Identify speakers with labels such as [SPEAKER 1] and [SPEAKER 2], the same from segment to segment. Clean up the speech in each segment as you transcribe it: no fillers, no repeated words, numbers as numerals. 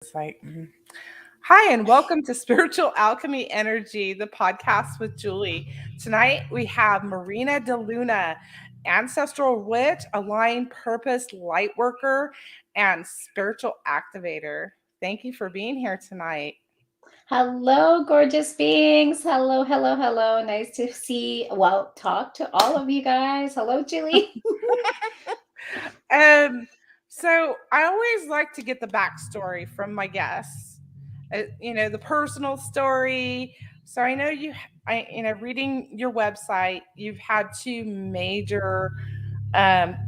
[SPEAKER 1] It's like, hi, and welcome to Spiritual Alchemy Energy, the podcast with Julie. Tonight we have Marina de Luna, Ancestral Witch, Aligned Purpose Lightworker, and Spiritual Activator. Thank you for being here tonight.
[SPEAKER 2] Hello, gorgeous beings. Hello, hello, hello. Nice to talk to all of you guys. Hello, Julie.
[SPEAKER 1] Um, so I always like to get the backstory from my guests. The personal story. So I know reading your website, you've had two major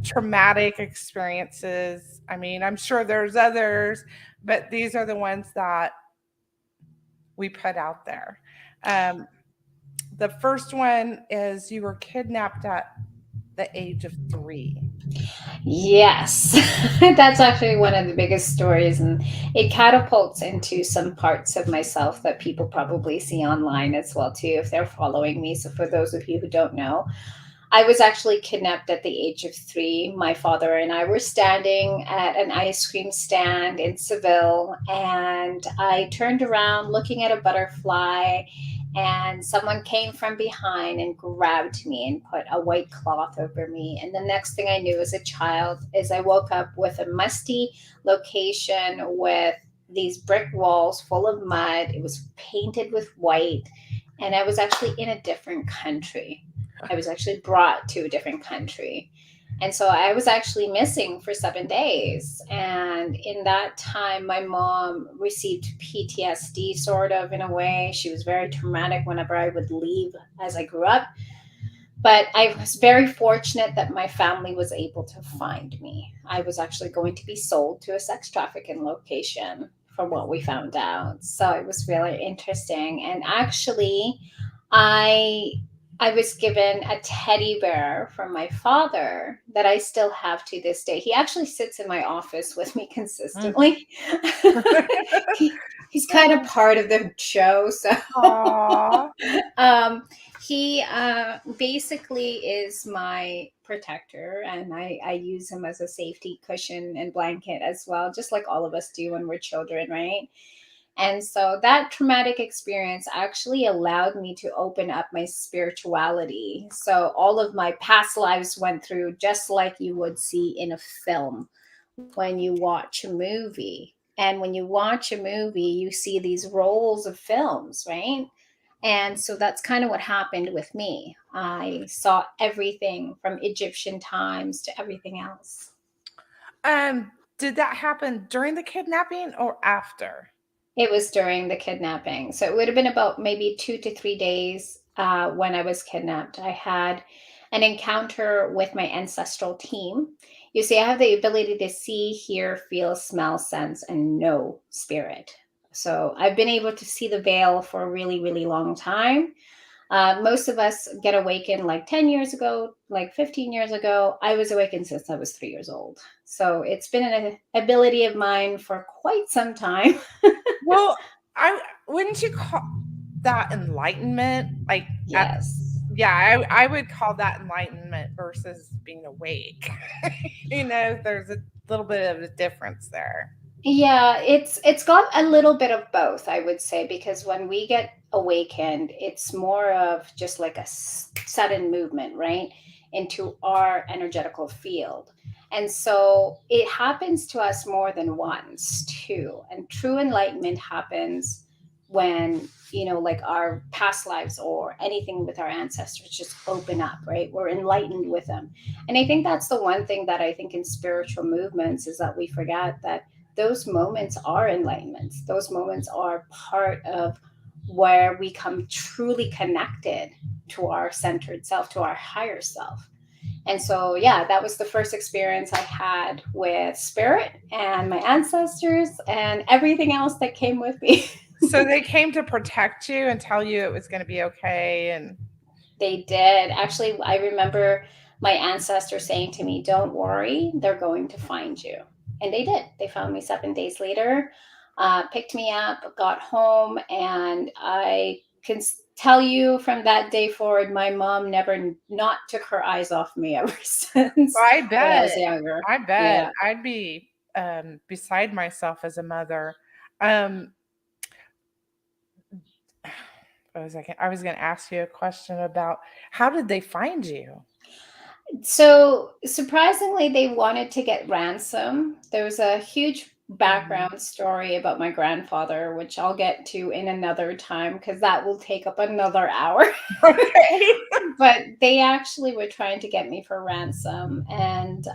[SPEAKER 1] traumatic experiences. I mean, I'm sure there's others, but these are the ones that we put out there. Um, the first one is you were kidnapped at the age of 3.
[SPEAKER 2] Yes, that's actually one of the biggest stories, and it catapults into some parts of myself that people probably see online as well too if they're following me. So for those of you who don't know, I was actually kidnapped at the age of 3. My father and I were standing at an ice cream stand in Seville, and I turned around looking at a butterfly, and someone came from behind and grabbed me and put a white cloth over me. And the next thing I knew as a child is I woke up with a musty location with these brick walls full of mud. It was painted with white, and I was actually in a different country. I was actually brought to a different country. And so I was actually missing for 7 days. And in that time, my mom received PTSD, sort of, in a way. She was very traumatic whenever I would leave as I grew up. But I was very fortunate that my family was able to find me. I was actually going to be sold to a sex trafficking location from what we found out. So it was really interesting. And actually, I I was given a teddy bear from my father that I still have to this day. He actually sits in my office with me consistently. He's kind of part of the show, so
[SPEAKER 1] Aww.
[SPEAKER 2] um, he basically is my protector, and I use him as a safety cushion and blanket as well, just like all of us do when we're children, right? And so that traumatic experience actually allowed me to open up my spirituality. So all of my past lives went through just like you would see in a film when you watch a movie. And when you watch a movie, you see these rolls of films, right? And so that's kind of what happened with me. I saw everything from Egyptian times to everything else.
[SPEAKER 1] Um, did that happen during the kidnapping or after?
[SPEAKER 2] It was during the kidnapping. So it would have been about maybe 2 to 3 days when I was kidnapped. I had an encounter with my ancestral team. You see, I have the ability to see, hear, feel, smell, sense, and know spirit. So I've been able to see the veil for a really, really long time. Most of us get awakened like 10 years ago, like 15 years ago. I was awakened since I was 3 years old. So it's been an ability of mine for quite some time.
[SPEAKER 1] Well, I wouldn't you call that enlightenment? Like at
[SPEAKER 2] Yes.
[SPEAKER 1] yeah, I would call that enlightenment versus being awake. There's a little bit of a difference there.
[SPEAKER 2] Yeah, it's got a little bit of both, I would say, because when we get awakened, it's more of just like a sudden movement, right, into our energetical field. And so it happens to us more than once, too. And true enlightenment happens when, like our past lives or anything with our ancestors just open up, right? We're enlightened with them. And I think that's the one thing that I think in spiritual movements is that we forget that those moments are enlightenments. Those moments are part of where we come truly connected to our centered self, to our higher self. And so, yeah, that was the first experience I had with spirit and my ancestors and everything else that came with me.
[SPEAKER 1] So they came to protect you and tell you it was going to be okay and
[SPEAKER 2] They did. Actually, I remember my ancestors saying to me, "Don't worry, they're going to find you." And they did. They found me 7 days later, picked me up, got home, and I can tell you from that day forward, my mom never not took her eyes off me ever since
[SPEAKER 1] I
[SPEAKER 2] when I
[SPEAKER 1] bet.
[SPEAKER 2] was younger.
[SPEAKER 1] I bet
[SPEAKER 2] Yeah.
[SPEAKER 1] I'd be beside myself as a mother. Um, I was going to ask you a question about how did they find you?
[SPEAKER 2] So surprisingly, they wanted to get ransom. There was a huge
[SPEAKER 1] Mhm.
[SPEAKER 2] background story about my grandfather, which I'll get to in another time because that will take up another hour.
[SPEAKER 1] Okay.
[SPEAKER 2] But they actually were trying to get me for ransom, and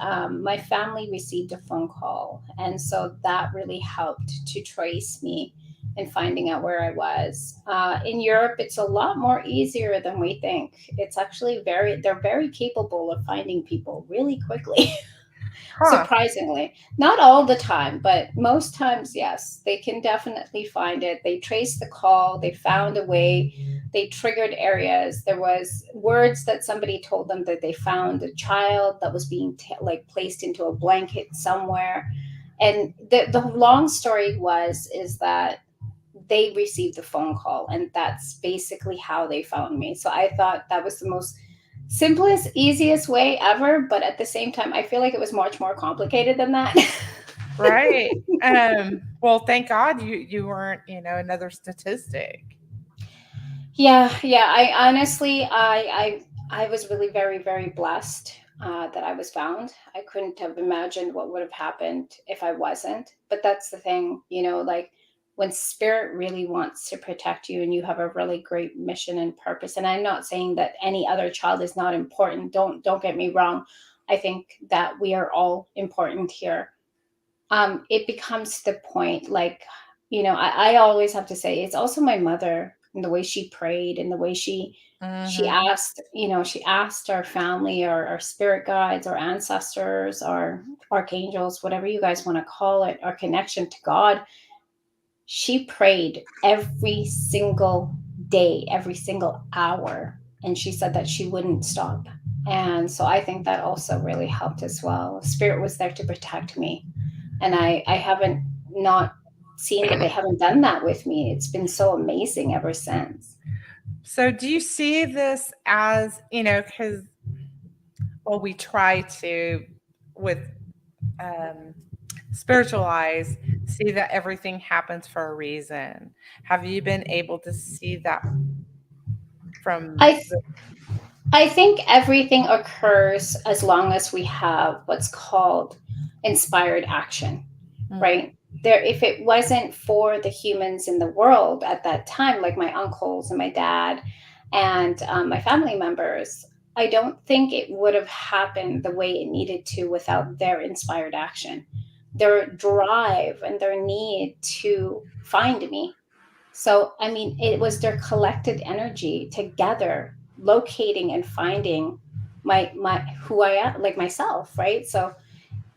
[SPEAKER 2] my family received a phone call, and so that really helped to trace me and finding out where I was. In Europe, it's a lot more easier than we think. It's actually they're very capable of finding people really quickly.
[SPEAKER 1] Huh.
[SPEAKER 2] Surprisingly, not all the time, but most times, yes, they can definitely find it. They traced the call, they found a way, they triggered areas. There was words that somebody told them that they found a child that was being like placed into a blanket somewhere. And the long story was is that they received a phone call, and that's basically how they found me. So I thought that was the most simplest, easiest way ever, but at the same time, I feel like it was much more complicated than that.
[SPEAKER 1] Right. Well, thank God you weren't, another statistic.
[SPEAKER 2] Yeah. I honestly, I was really very, very blessed that I was found. I couldn't have imagined what would have happened if I wasn't. But that's the thing, like when spirit really wants to protect you and you have a really great mission and purpose. And I'm not saying that any other child is not important. Don't get me wrong. I think that we are all important here. It becomes the point, like, I always have to say it's also my mother and the way she prayed and the way she
[SPEAKER 1] Hmm.
[SPEAKER 2] asked, she asked our family, our spirit guides, our ancestors, our archangels, whatever you guys want to call it, our connection to God. She prayed every single day, every single hour, and she said that she wouldn't stop. And so I think that also really helped as well. Spirit was there to protect me, and I haven't not seen that they haven't done that with me. It's been so amazing ever since.
[SPEAKER 1] So do you see this as, because, well, we try to, with um, spiritual eyes, see that everything happens for a reason. Have you been able to see that from
[SPEAKER 2] I I think everything occurs as long as we have what's called inspired action,
[SPEAKER 1] Mm.
[SPEAKER 2] right? There, if it wasn't for the humans in the world at that time, like my uncles and my dad and my family members, I don't think it would have happened the way it needed to without their inspired action, their drive, and their need to find me. So, I mean, it was their collected energy together, locating and finding my who I am, like myself, right? So,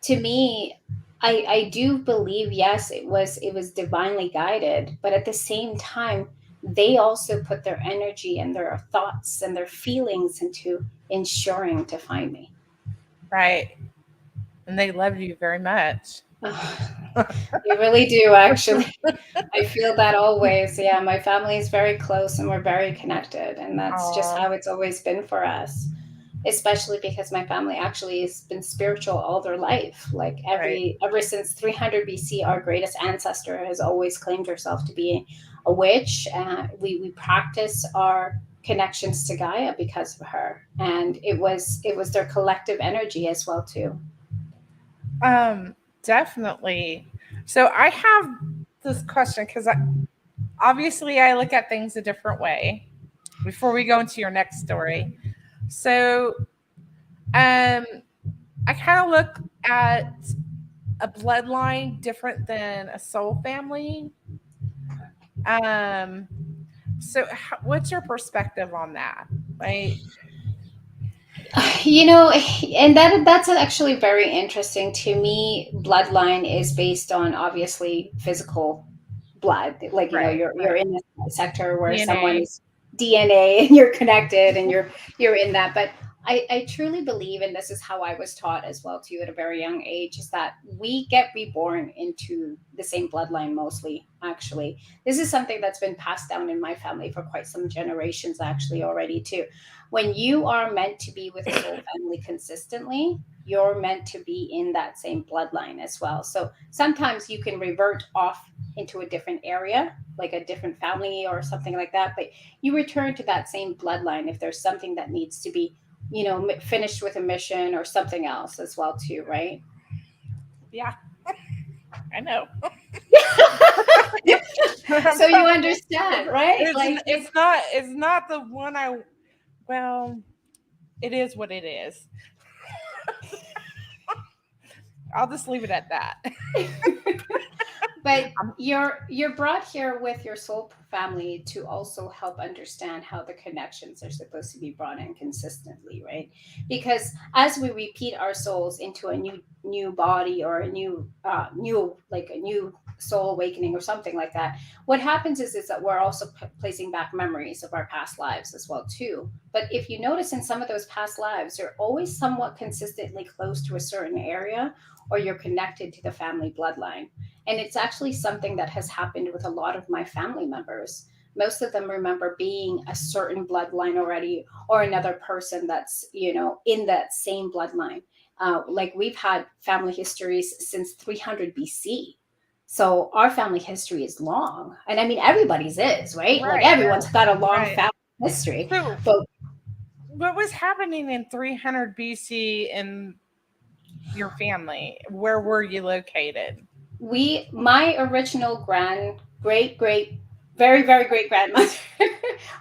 [SPEAKER 2] to me, I do believe, yes, it was divinely guided, but at the same time, they also put their energy and their thoughts and their feelings into ensuring to find me.
[SPEAKER 1] Right. And they love you very much.
[SPEAKER 2] They really do, actually. I feel that always. Yeah, my family is very close and we're very connected. And that's just
[SPEAKER 1] Oh,
[SPEAKER 2] how it's always been for us, especially because my family actually has been spiritual all their life. Like
[SPEAKER 1] right.
[SPEAKER 2] ever since 300 BC, our greatest ancestor has always claimed herself to be a witch. We practice our connections to Gaia because of her. And it was their collective energy as well too.
[SPEAKER 1] Um, Definitely. So I have this question because obviously I look at things a different way before we go into your next story. So um, I kind of look at a bloodline different than a soul family. Um, so what's your perspective on that? Right?
[SPEAKER 2] You know, and that's actually very interesting to me. Bloodline is based on obviously physical blood, like
[SPEAKER 1] Right.
[SPEAKER 2] you're
[SPEAKER 1] Right.
[SPEAKER 2] in this sector where
[SPEAKER 1] DNA.
[SPEAKER 2] someone's DNA and you're connected and you're in that. But I truly believe, and this is how I was taught as well too at a very young age, is that we get reborn into the same bloodline mostly. Actually, this is something that's been passed down in my family for quite some generations actually already too. When you are meant to be with a soul family consistently, you're meant to be in that same bloodline as well. So sometimes you can revert off into a different area, like a different family or something like that, but you return to that same bloodline if there's something that needs to be, finished with a mission or something else as well too, right?
[SPEAKER 1] Yeah, I know.
[SPEAKER 2] So you understand, right? Like
[SPEAKER 1] it's not the one I well, it is what it is. I'll just leave it at that.
[SPEAKER 2] but you're brought here with your soul family to also help understand how the connections are supposed to be brought in consistently, right? Because as we repeat our souls into a new body or a new like a new soul awakening or something like that, what happens is that we're also placing back memories of our past lives as well too. But if you notice in some of those past lives, you're always somewhat consistently close to a certain area, or you're connected to the family bloodline. And it's actually something that has happened with a lot of my family members. Most of them remember being a certain bloodline already, or another person that's, in that same bloodline. Like we've had family histories since 300 BC. So our family history is long. And I mean, everybody's is, right? Like
[SPEAKER 1] Right,
[SPEAKER 2] everyone's got a long
[SPEAKER 1] right.
[SPEAKER 2] family history.
[SPEAKER 1] So,
[SPEAKER 2] But
[SPEAKER 1] what was happening in 300 BC in your family? Where were you located?
[SPEAKER 2] my original great, very, very great grandmother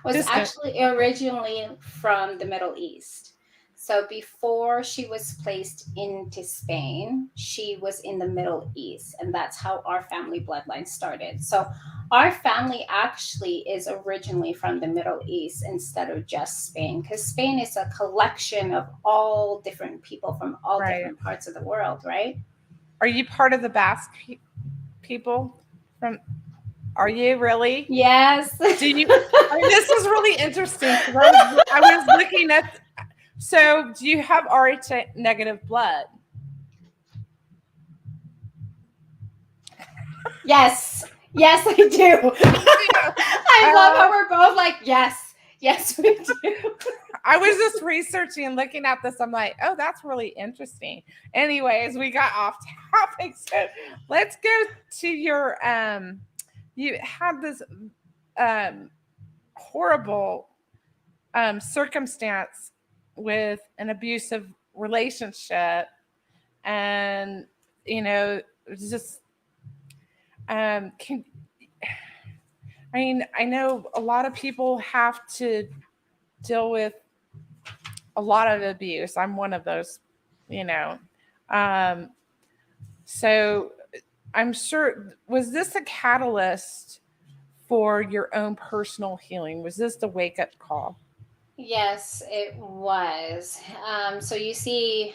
[SPEAKER 2] was
[SPEAKER 1] Distant.
[SPEAKER 2] actually originally from the Middle East. So before she was placed into Spain, she was in the Middle East, and that's how our family bloodline started. So our family actually is originally from the Middle East instead of just Spain, because Spain is a collection of all different people from all
[SPEAKER 1] Right.
[SPEAKER 2] different parts of the world, right?
[SPEAKER 1] Are you part of the Basque people? From Are you really?
[SPEAKER 2] Yes.
[SPEAKER 1] Do you? This is really interesting because I was looking at. So, do you have RH negative blood?
[SPEAKER 2] Yes. Yes, I do. I love
[SPEAKER 1] Uh,
[SPEAKER 2] how we're both like, yes. Yes, we do.
[SPEAKER 1] I was just researching and looking at this. I'm like, oh, that's really interesting. Anyways, we got off topic. So let's go to your you had this horrible circumstance with an abusive relationship, and it was just can I mean, I know a lot of people have to deal with a lot of abuse. I'm one of those, you know. Um, so I'm sure, was this a catalyst for your own personal healing? Was this the wake up call?
[SPEAKER 2] Yes, it was. So you see,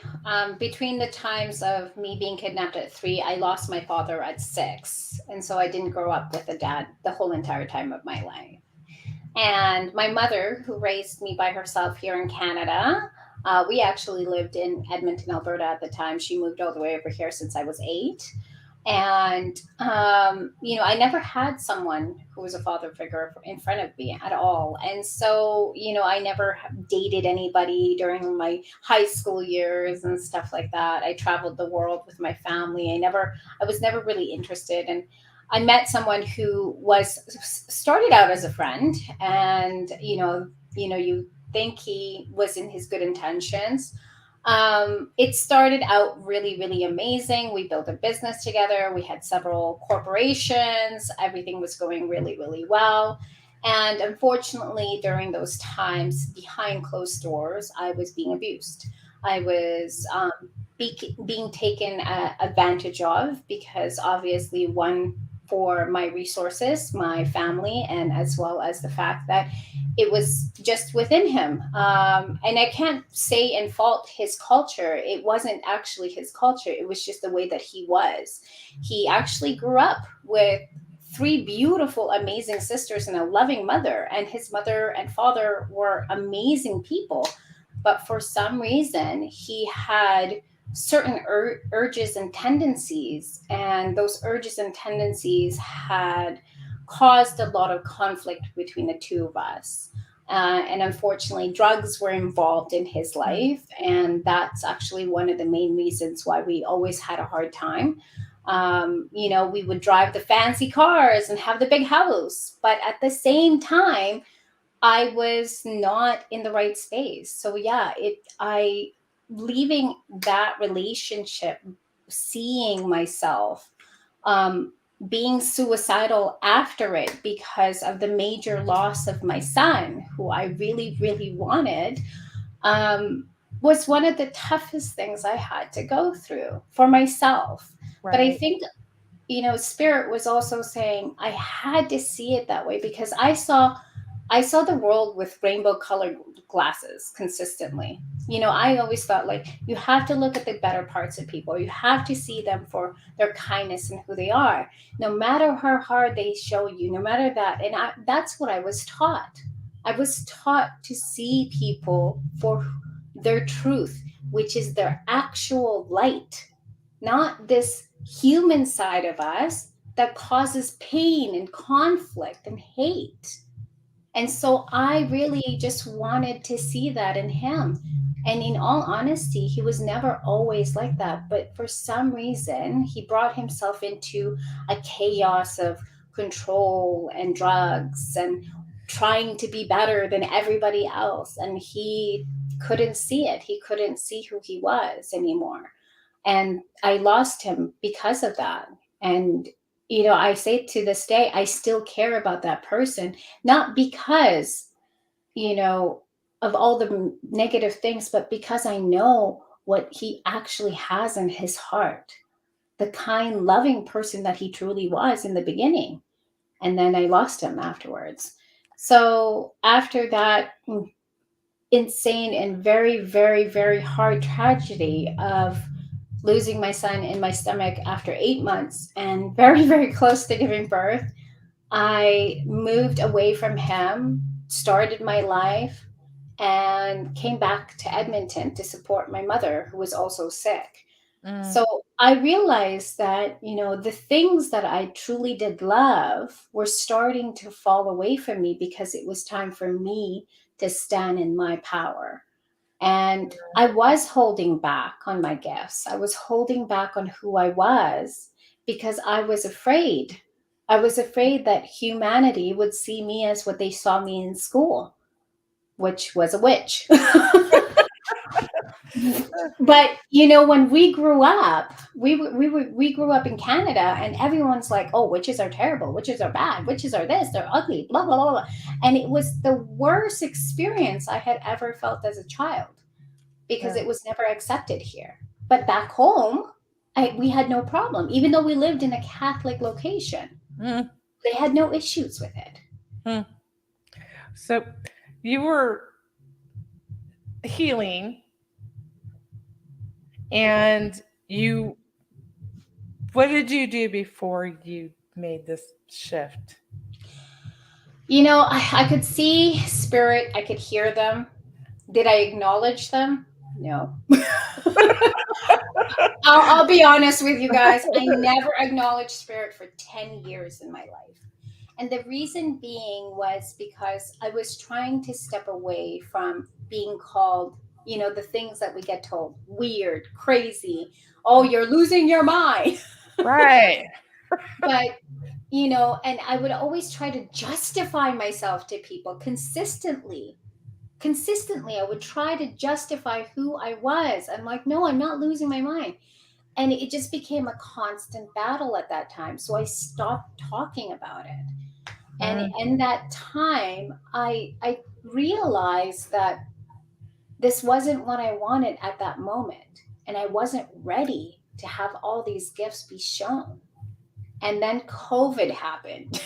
[SPEAKER 2] between the times of me being kidnapped at 3, I lost my father at 6. And so I didn't grow up with a dad the whole entire time of my life. And my mother, who raised me by herself here in Canada, we actually lived in Edmonton, Alberta at the time. She moved all the way over here since I was 8. And, I never had someone who was a father figure in front of me at all. And so, I never dated anybody during my high school years and stuff like that. I traveled the world with my family. I was never really interested. And I met someone who started out as a friend, and you think he was in his good intentions. It started out really, really amazing. We built a business together. We had several corporations. Everything was going really, really well. And unfortunately, during those times, behind closed doors, I was being abused. I was being taken advantage of, because obviously, one, for my resources, my family, and as well as the fact that it was just within him. And I can't say and fault his culture. It wasn't actually his culture, it was just the way that he was. He actually grew up with 3 beautiful, amazing sisters and a loving mother, and his mother and father were amazing people. But for some reason, he had certain urges and tendencies, and those urges and tendencies had caused a lot of conflict between the two of us. And unfortunately, drugs were involved in his
[SPEAKER 1] Mm.
[SPEAKER 2] life. And that's actually one of the main reasons why we always had a hard time. We would drive the fancy cars and have the big house, but at the same time, I was not in the right space. So yeah, I leaving that relationship, seeing myself, um, being suicidal after it because of the major loss of my son, who I really, really wanted, was one of the toughest things I had to go through for myself. But I
[SPEAKER 1] Right.
[SPEAKER 2] think, spirit was also saying I had to see it that way because I saw the world with rainbow colored glasses consistently. I always thought, like, you have to look at the better parts of people. You have to see them for their kindness and who they are, no matter how hard they show you, no matter that. And that's what I was taught. I was taught to see people for their truth, which is their actual light, not this human side of us that causes pain and conflict and hate. And so I really just wanted to see that in him. And in all honesty, he was never always like that. But for some reason, he brought himself into a chaos of control and drugs and trying to be better than everybody else. And he couldn't see it. He couldn't see who he was anymore. And I lost him because of that. And I say to this day, I still care about that person, not because, you know, of all the negative things, but because I know what he actually has in his heart, the kind, loving person that he truly was in the beginning. And then I lost him afterwards. So after that insane and very, very, very hard tragedy of losing my son in my stomach after 8 months and very, very close to giving birth, I moved away from him, started my life, and came back to Edmonton to support my mother, who was also sick.
[SPEAKER 1] Mm.
[SPEAKER 2] So I realized that, the things that I truly did love were starting to fall away from me because it was time for me to stand in my power. And I was holding back on my gifts. I was holding back on who I was because I was afraid. I was afraid that humanity would see me as what they saw me in school, which was a witch. But when we grew up, we grew up in Canada, and everyone's like, "Oh, witches are terrible. Witches are bad. Witches are this. They're ugly." Blah blah blah blah. And it was the worst experience I had ever felt as a child because
[SPEAKER 1] Yeah.
[SPEAKER 2] it was never accepted here. But back home, we had no problem, even though we lived in a Catholic location.
[SPEAKER 1] Mm.
[SPEAKER 2] They had no issues with it.
[SPEAKER 1] Mm. So you were healing and you what did you do before you made this shift?
[SPEAKER 2] I could see spirit, I could hear them. Did I acknowledge them? No. I'll be honest with you guys. I never acknowledged spirit for 10 years in my life. And the reason being was because I was trying to step away from being called, the things that we get told weird, crazy. Oh, you're losing your mind.
[SPEAKER 1] Right.
[SPEAKER 2] But, and I would always try to justify myself to people consistently. Consistently, I would try to justify who I was. I'm like, no, I'm not losing my mind. And it just became a constant battle at that time. So I stopped talking about it. And
[SPEAKER 1] Mm.
[SPEAKER 2] in that time, I realized that this wasn't what I wanted at that moment. And I wasn't ready to have all these gifts be shown. And then COVID happened.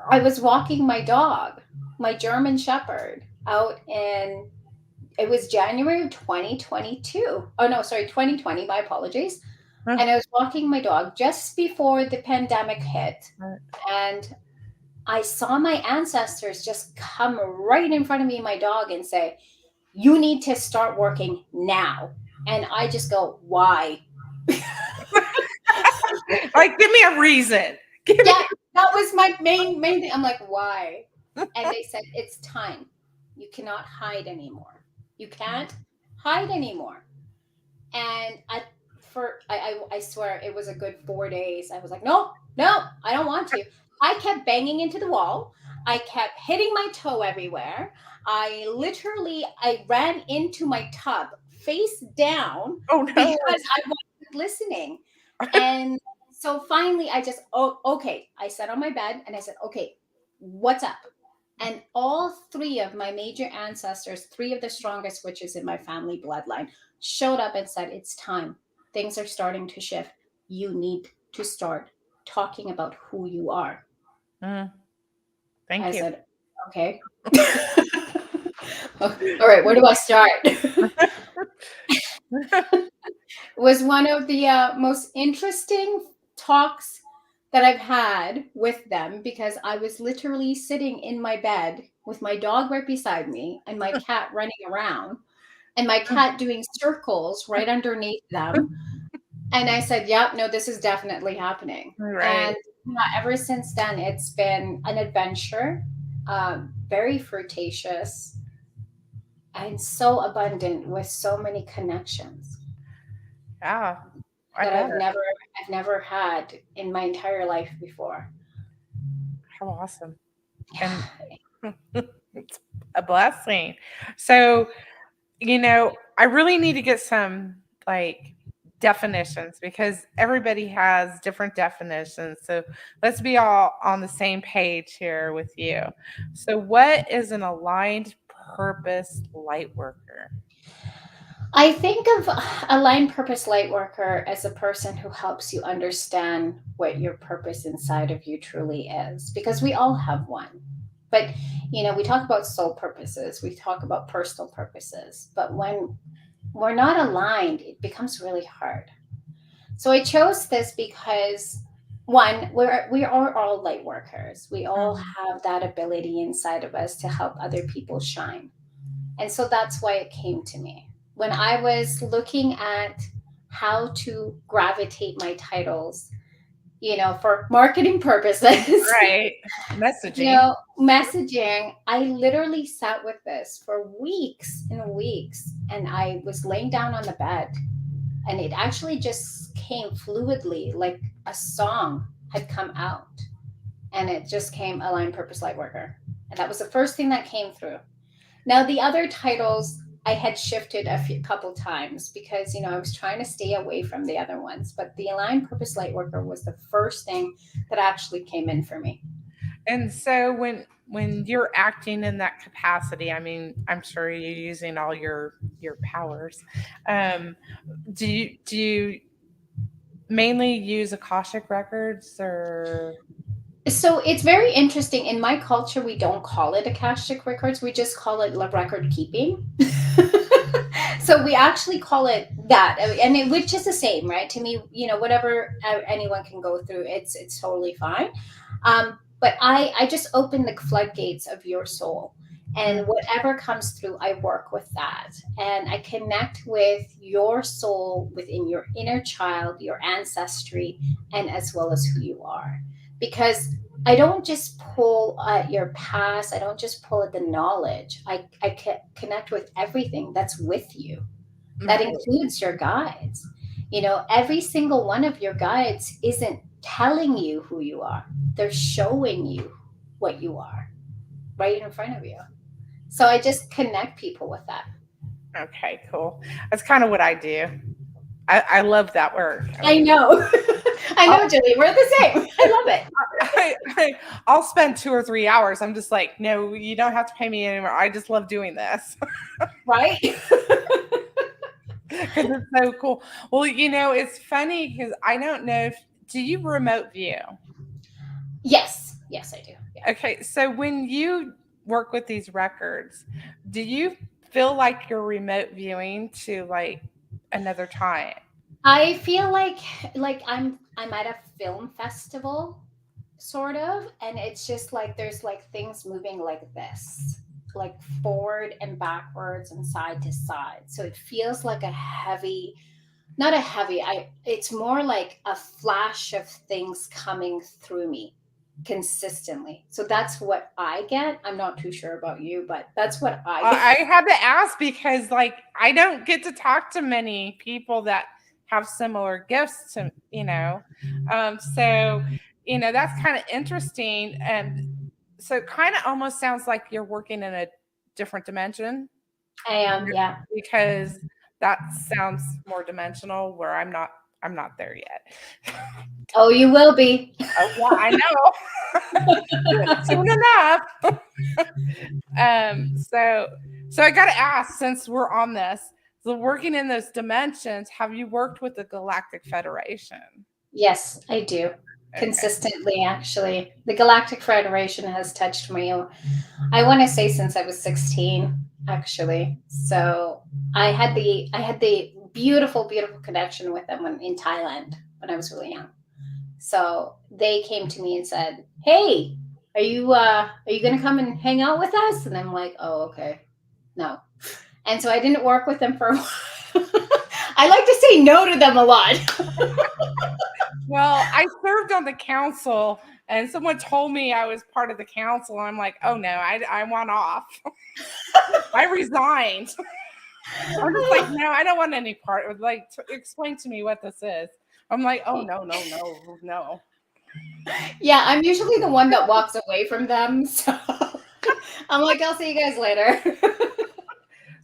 [SPEAKER 2] I was walking my dog, my German Shepherd, out in, it was January of 2022. Oh, no, sorry, 2020. My apologies.
[SPEAKER 1] Mm.
[SPEAKER 2] And I was walking my dog just before the pandemic hit.
[SPEAKER 1] Right.
[SPEAKER 2] And I saw my ancestors just come right in front of me, my dog, and say, "You need to start working now." And I just go, "Why?"
[SPEAKER 1] Like, give me a reason. Give me
[SPEAKER 2] Yeah, that was my main thing. I'm like, "Why?" And they said, it's time. You cannot hide anymore. You can't hide anymore. And I swear it was a good 4 days. I was like, no, no, I don't want to. I kept banging into the wall. I kept hitting my toe everywhere. I ran into my tub face down
[SPEAKER 1] Oh
[SPEAKER 2] because
[SPEAKER 1] no.
[SPEAKER 2] I wasn't listening. And so finally I just, oh, okay. I sat on my bed and I said, okay, what's up? And all three of my major ancestors, three of the strongest witches in my family bloodline, showed up and said, it's time. Things are starting to shift. You need to start talking about who you are.
[SPEAKER 1] Mm,
[SPEAKER 2] I
[SPEAKER 1] thank you.
[SPEAKER 2] said, okay. All right, where do I start? Was one of the most interesting talks that I've had with them because I was literally sitting in my bed with my dog right beside me and my cat running around and my cat doing circles right underneath them. And I said, yep, no, this is definitely happening.
[SPEAKER 1] Right.
[SPEAKER 2] And ever since then, it's been an adventure, very fruitacious and so abundant with so many connections
[SPEAKER 1] Yeah, I
[SPEAKER 2] that
[SPEAKER 1] bet.
[SPEAKER 2] I've never had in my entire life before.
[SPEAKER 1] How awesome. And it's a blessing. So, I really need to get some like definitions because everybody has different definitions. So let's be all on the same page here with you. So, what is an aligned purpose light worker?
[SPEAKER 2] I think of a line purpose light worker as a person who helps you understand what your purpose inside of you truly is, because we all have one. But, we talk about soul purposes, we talk about personal purposes, but when we're not aligned, it becomes really hard. So I chose this because one, we are all light workers. We all
[SPEAKER 1] Mhm.
[SPEAKER 2] have that ability inside of us to help other people shine. And so that's why it came to me. When I was looking at how to gravitate my titles, for marketing purposes,
[SPEAKER 1] Right. Messaging.
[SPEAKER 2] messaging, I literally sat with this for weeks and weeks. And I was laying down on the bed and it actually just came fluidly, like a song had come out. And it just came Align Purpose Light Worker. And that was the first thing that came through. Now, the other titles I had shifted couple times because I was trying to stay away from the other ones, but the Aligned Purpose Lightworker was the first thing that actually came in for me.
[SPEAKER 1] And so when you're acting in that capacity, I mean, I'm sure you're using all your powers. Um, do you mainly use Akashic records or
[SPEAKER 2] So it's very interesting. In my culture, we don't call it Akashic Records; we just call it record keeping. So we actually call it that, and which is the same, right? To me, whatever anyone can go through, it's totally fine. But I just open the floodgates of your soul, and
[SPEAKER 1] Mm,
[SPEAKER 2] whatever comes through, I work with that, and I connect with your soul within your inner child, your ancestry, and as well as who you are, because I don't just pull at your past. I don't just pull at the knowledge. I connect with everything that's with you. That
[SPEAKER 1] right.
[SPEAKER 2] includes your guides. Every single one of your guides isn't telling you who you are, they're showing you what you are right in front of you. So I just connect people with that.
[SPEAKER 1] Okay, cool. That's kind of what I do. I love that work. I
[SPEAKER 2] I
[SPEAKER 1] mean,
[SPEAKER 2] know. I
[SPEAKER 1] I'll,
[SPEAKER 2] know, Julie. We're the same. I love it.
[SPEAKER 1] I'll spend 2 or 3 hours. I'm just like, no, you don't have to pay me anymore. I just love doing this
[SPEAKER 2] Right?
[SPEAKER 1] because it's so cool. Well, it's funny because I don't know if do you remote view?
[SPEAKER 2] Yes. Yes, I do. Yeah.
[SPEAKER 1] Okay, so when you work with these records, do you feel like you're remote viewing to like another time?
[SPEAKER 2] I feel like I'm at a film festival sort of, and it's just like there's like things moving like this, like forward and backwards and side to side. So it feels like a heavy, not a heavy, I it's more like a flash of things coming through me. consistently. So that's what I get. I'm not too sure about you, but that's what I
[SPEAKER 1] I
[SPEAKER 2] get.
[SPEAKER 1] had to ask because, like, I don't get to talk to many people that have similar gifts to, so, that's kind of interesting. And so it kind of almost sounds like you're working in a different dimension
[SPEAKER 2] I am, yeah.
[SPEAKER 1] because that sounds more dimensional where I'm not there yet.
[SPEAKER 2] Oh, you will be.
[SPEAKER 1] Oh, yeah, I know. Soon enough. So I got to ask, since we're on this, so working in those dimensions, have you worked with the Galactic Federation?
[SPEAKER 2] Yes, I do.
[SPEAKER 1] Okay.
[SPEAKER 2] Consistently, actually. The Galactic Federation has touched me, I want to say since I was 16, actually. So I had the beautiful, beautiful connection with them in Thailand when I was really young. So they came to me and said, "Hey, are you gonna come and hang out with us?" And I'm like, "Oh, okay, no." And so I didn't work with them for a while. I like to say no to them a lot.
[SPEAKER 1] Well, I served on the council, and someone told me I was part of the council, and I'm like, oh no, I want off. I resigned. I'm just like, no, I don't want any part of, like, explain to me what this is. I'm like, oh no, no, no, no.
[SPEAKER 2] Yeah, I'm usually the one that walks away from them. So I'm like, I'll see you guys later.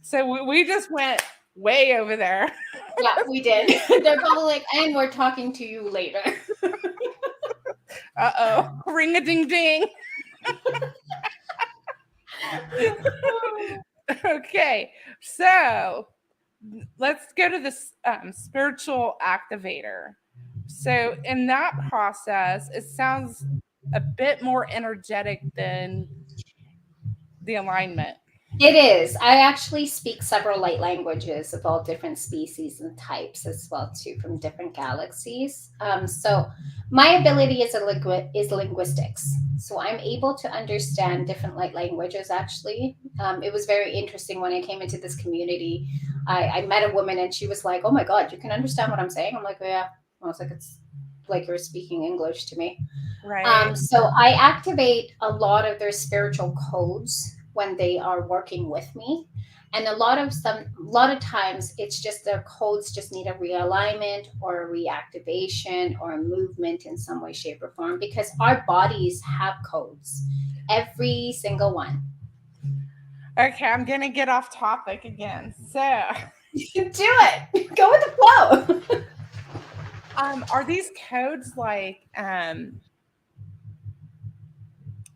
[SPEAKER 1] So we just went way over there.
[SPEAKER 2] Yeah, we did. They're probably like, and we're talking to you later.
[SPEAKER 1] Uh-oh. Ring a ding ding. Okay. So let's go to this spiritual activator. So in that process, it sounds a bit more energetic than the alignment.
[SPEAKER 2] It is. I actually speak several light languages of all different species and types as well too, from different galaxies. So my ability is linguistics. So I'm able to understand different light languages. Actually, it was very interesting when I came into this community. I met a woman and she was like, "Oh my God, you can understand what I'm saying?" I'm like, "Oh, yeah." I was like, "It's like you're speaking English to me."
[SPEAKER 1] Right.
[SPEAKER 2] So I activate a lot of their spiritual codes when they are working with me. And a lot of times it's just their codes just need a realignment or a reactivation or a movement in some way, shape, or form because our bodies have codes. Every single one.
[SPEAKER 1] Okay, I'm gonna get off topic again. So
[SPEAKER 2] Do it. Go with the flow.
[SPEAKER 1] are these codes like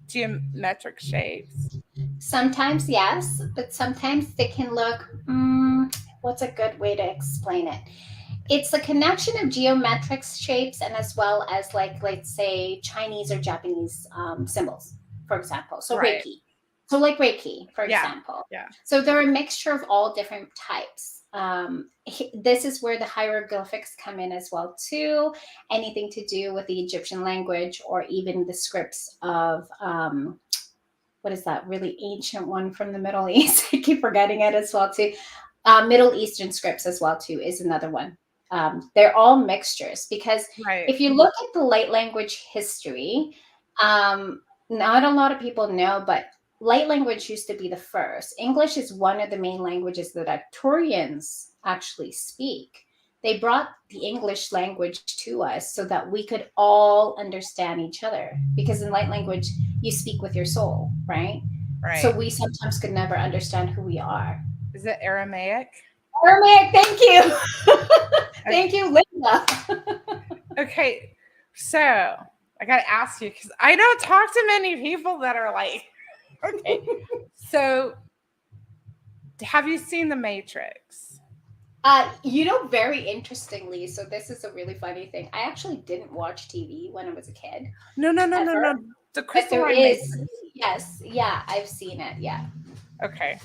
[SPEAKER 1] geometric shapes?
[SPEAKER 2] Sometimes yes, but sometimes they can look. What's a good way to explain it? It's a connection of geometric shapes and as well as like let's say Chinese or Japanese symbols, for example. So
[SPEAKER 1] Right.
[SPEAKER 2] Reiki. So like Reiki, for
[SPEAKER 1] Yeah.
[SPEAKER 2] example.
[SPEAKER 1] Yeah.
[SPEAKER 2] So they're a mixture of all different types. This is where the hieroglyphics come in as well too. Anything to do with the Egyptian language or even the scripts of what is that really ancient one from the Middle East? I keep forgetting it as well too. Middle Eastern scripts as well too is another one. They're all mixtures because
[SPEAKER 1] Right.
[SPEAKER 2] if you look at the light language history, not a lot of people know, but light language used to be the first. English is one of the main languages that Arcturians actually speak. They brought the English language to us so that we could all understand each other because in light language, you speak with your soul, right? So
[SPEAKER 1] Right.
[SPEAKER 2] we sometimes could never understand who we are.
[SPEAKER 1] Is it Aramaic?
[SPEAKER 2] Aramaic, thank you. Thank you, Linda.
[SPEAKER 1] Okay. So I gotta ask you because I don't talk to many people that are like, okay. So have you seen The Matrix?
[SPEAKER 2] Very interestingly, so this is a really funny thing. I actually didn't watch TV when I was a kid,
[SPEAKER 1] No, no, no, no,
[SPEAKER 2] ever.
[SPEAKER 1] no. The
[SPEAKER 2] But there
[SPEAKER 1] Crystalline
[SPEAKER 2] is,
[SPEAKER 1] Matrix.
[SPEAKER 2] yes, yeah, I've seen it, yeah.
[SPEAKER 1] Okay.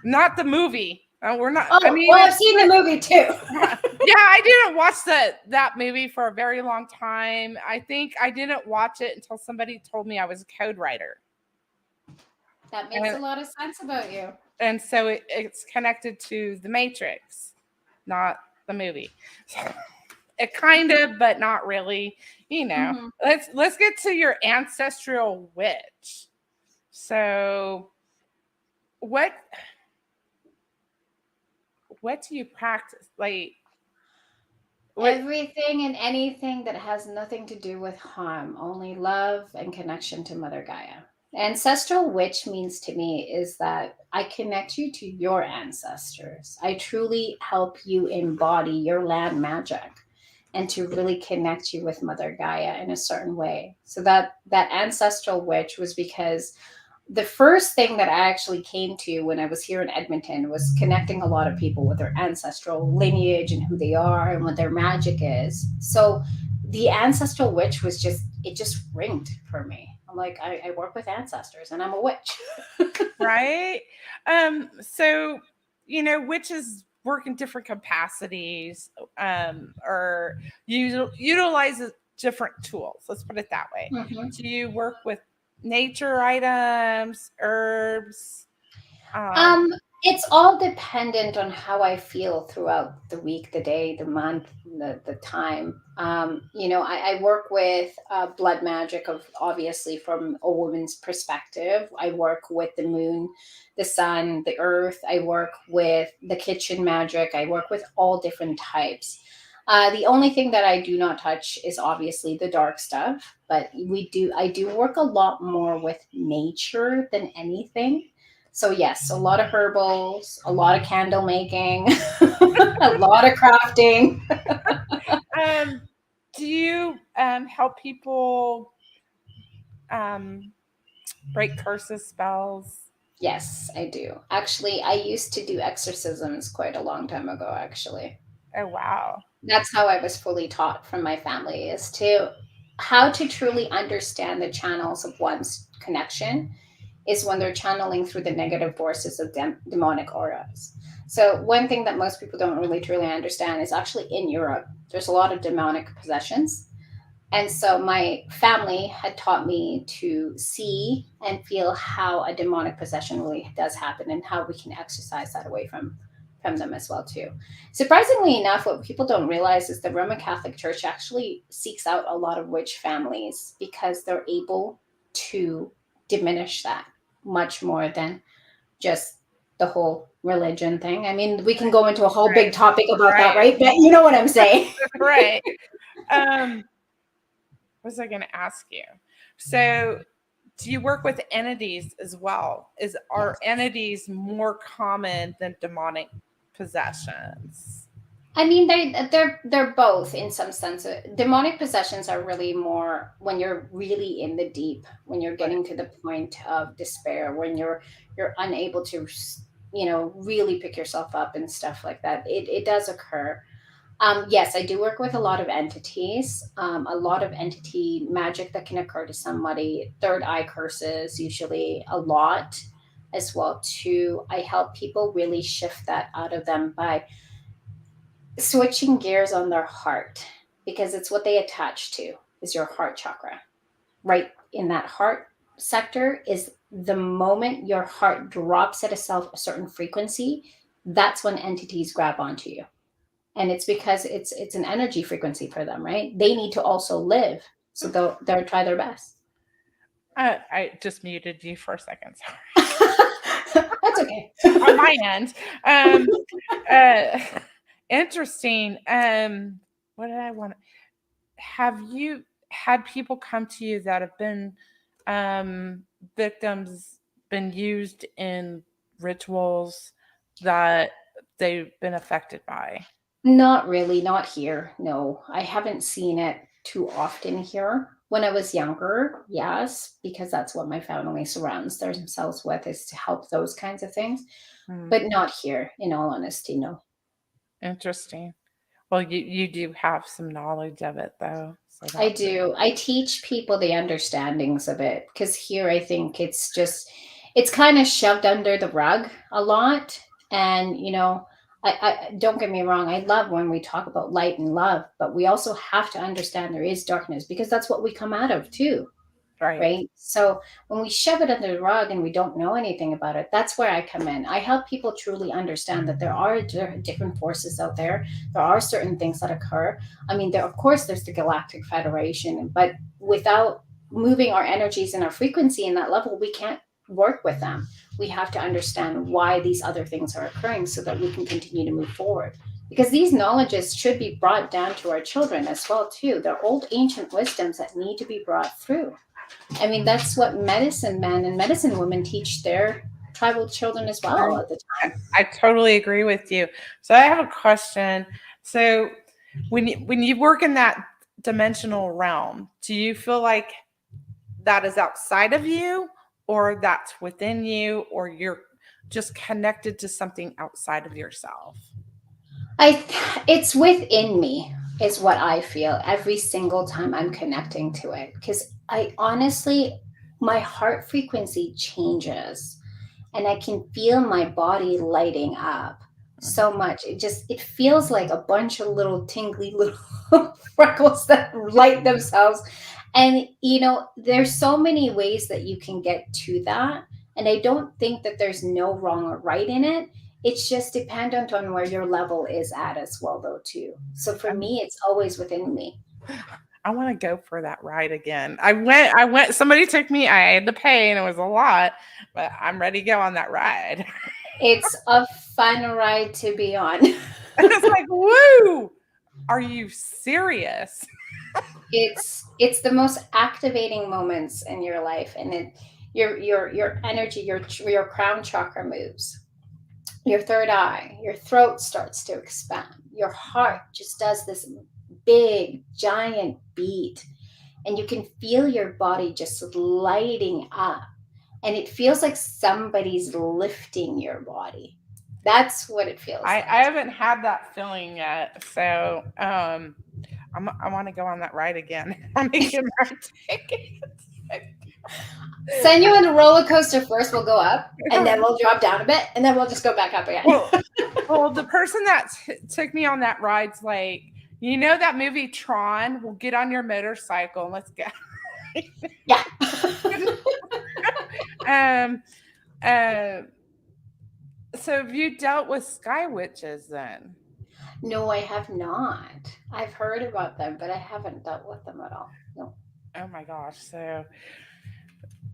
[SPEAKER 1] Not the movie. We're not.
[SPEAKER 2] Oh,
[SPEAKER 1] I mean,
[SPEAKER 2] well, I've seen the movie too.
[SPEAKER 1] yeah, I didn't watch that movie for a very long time. I think I didn't watch it until somebody told me I was a code writer,
[SPEAKER 2] That makes a lot of sense about you.
[SPEAKER 1] and so it's connected to The Matrix, not the movie. It kind of, but not really.
[SPEAKER 2] Mhm.
[SPEAKER 1] let's get to your ancestral witch. So what do you practice? Like what
[SPEAKER 2] Everything and anything that has nothing to do with harm, only love and connection to Mother Gaia. Ancestral witch means to me is that I connect you to your ancestors. I truly help you embody your land magic and to really connect you with Mother Gaia in a certain way. So that ancestral witch was because the first thing that I actually came to when I was here in Edmonton was connecting a lot of people with their ancestral lineage and who they are and what their magic is. So the ancestral witch was just, it just ringed for me. I'm like, I work with ancestors and I'm a witch.
[SPEAKER 1] right? So witches work in different capacities, or utilizes different tools. Let's put it that way.
[SPEAKER 2] Mhm.
[SPEAKER 1] Do you work with nature items, herbs? Um,
[SPEAKER 2] Um, it's all dependent on how I feel throughout the week, the day, the month, the time. I work with blood magic of obviously from a woman's perspective. I work with the moon, the sun, the earth. I work with the kitchen magic. I work with all different types. The only thing that I do not touch is obviously the dark stuff, but I do work a lot more with nature than anything. So yes, a lot of herbals, a lot of candle making, a lot of crafting.
[SPEAKER 1] um, do you help people um, break curses, spells?
[SPEAKER 2] Yes, I do. Actually, I used to do exorcisms quite a long time ago, actually.
[SPEAKER 1] Oh wow!
[SPEAKER 2] That's how I was fully taught from my family is to how to truly understand the channels of one's connection is when they're channeling through the negative forces of demonic auras. So one thing that most people don't really truly understand is actually in Europe, there's a lot of demonic possessions. And so my family had taught me to see and feel how a demonic possession really does happen and how we can exercise that away from them as well too. Surprisingly enough, what people don't realize is the Roman Catholic Church actually seeks out a lot of witch families because they're able to diminish that much more than just the whole religion thing. I mean, we can go into a whole
[SPEAKER 1] Right,
[SPEAKER 2] big topic about that,
[SPEAKER 1] right,
[SPEAKER 2] right? But you know what I'm saying.
[SPEAKER 1] right. Um, what was I going to ask you? So, do you work with entities as well? Are
[SPEAKER 2] Yes.
[SPEAKER 1] entities more common than demonic possessions?
[SPEAKER 2] I mean, they're both in some sense. Demonic possessions are really more when you're really in the deep, when you're
[SPEAKER 1] Right.
[SPEAKER 2] getting to the point of despair, when you're unable to, really pick yourself up and stuff like that. It does occur. Yes, I do work with a lot of entities, a lot of entity magic that can occur to somebody. Third eye curses, usually a lot as well too. I help people really shift that out of them by switching gears on their heart because it's what they attach to is your heart chakra. Right in that heart sector is the moment your heart drops at a certain frequency, that's when entities grab onto you. And it's because it's an energy frequency for them, right? They need to also live, so they'll try their best.
[SPEAKER 1] I just muted you for a second. Sorry.
[SPEAKER 2] That's okay.
[SPEAKER 1] On my end. Um, uh, interesting. What did I want? Have you had people come to you that have been um, victims, been used in rituals that they've been affected by?
[SPEAKER 2] Not really, not here. No, I haven't seen it too often here. When I was younger, yes, because that's what my family surrounds themselves with is to help those kinds of things.
[SPEAKER 1] Hmm,
[SPEAKER 2] But not here, in all honesty, no.
[SPEAKER 1] interesting. Well, you do have some knowledge of it, though, so
[SPEAKER 2] I
[SPEAKER 1] that's
[SPEAKER 2] do. I teach people the understandings of it because here I think it's kind of shoved under the rug a lot. And, I don't get me wrong, I love when we talk about light and love, but we also have to understand there is darkness because that's what we come out of too.
[SPEAKER 1] Right.
[SPEAKER 2] right? So when we shove it under the rug and we don't know anything about it, that's where I come in. I help people truly understand that there are different forces out there. There are certain things that occur. I mean, there, of course, there's the Galactic Federation, but without moving our energies and our frequency in that level, we can't work with them. We have to understand why these other things are occurring so that we can continue to move forward, because these knowledges should be brought down to our children as well too. They're old ancient wisdoms that need to be brought through. I mean, that's what medicine men and medicine women teach their tribal children as
[SPEAKER 1] I,
[SPEAKER 2] well at the
[SPEAKER 1] I
[SPEAKER 2] time.
[SPEAKER 1] I totally agree with you. So I have a question. So when you work in that dimensional realm, do you feel like that is outside of you, or that's within you, or you're just connected to something outside of yourself?
[SPEAKER 2] I it's within me is what I feel every single time I'm connecting to it, because I honestly, my heart frequency changes and I can feel my body lighting up so much. It feels like a bunch of little tingly little freckles that light themselves. And there's so many ways that you can get to that. And I don't think that there's no wrong or right in it. It's just dependent on where your level is at as well, though, too. So for
[SPEAKER 1] I'm,
[SPEAKER 2] me, it's always within me.
[SPEAKER 1] I want to go for that ride again. I went, somebody took me, I had to pay and it was a lot, but I'm ready to go on that ride.
[SPEAKER 2] It's a fun ride to be on.
[SPEAKER 1] It's like, woo! Are you serious?
[SPEAKER 2] It's the most activating moments in your life, and your energy, your crown chakra moves, your third eye, your throat starts to expand, your heart just does this big giant beat, and you can feel your body just lighting up, and it feels like somebody's lifting your body. That's what it feels
[SPEAKER 1] I
[SPEAKER 2] like.
[SPEAKER 1] haven't had that feeling yet, so I want to go on that ride again. I'm making my tickets.
[SPEAKER 2] Send you on the roller coaster first. We'll go up, and then we'll drop down a bit, and then we'll just go back up again.
[SPEAKER 1] Well, well, the person that took me on that ride's like, you know that movie Tron? Well, get on your motorcycle and let's go.
[SPEAKER 2] Yeah.
[SPEAKER 1] um, uh, so have you dealt with sky witches then?
[SPEAKER 2] No, I have not. I've heard about them, but I haven't dealt with them at all. No.
[SPEAKER 1] Oh my gosh, so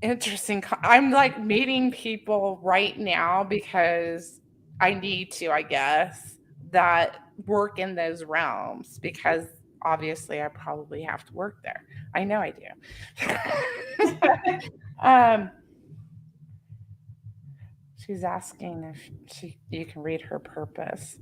[SPEAKER 1] interesting. I'm like meeting people right now because I need to, I guess, that work in those realms because obviously I probably have to work there. I know I do. um, she's asking if you can read her purpose.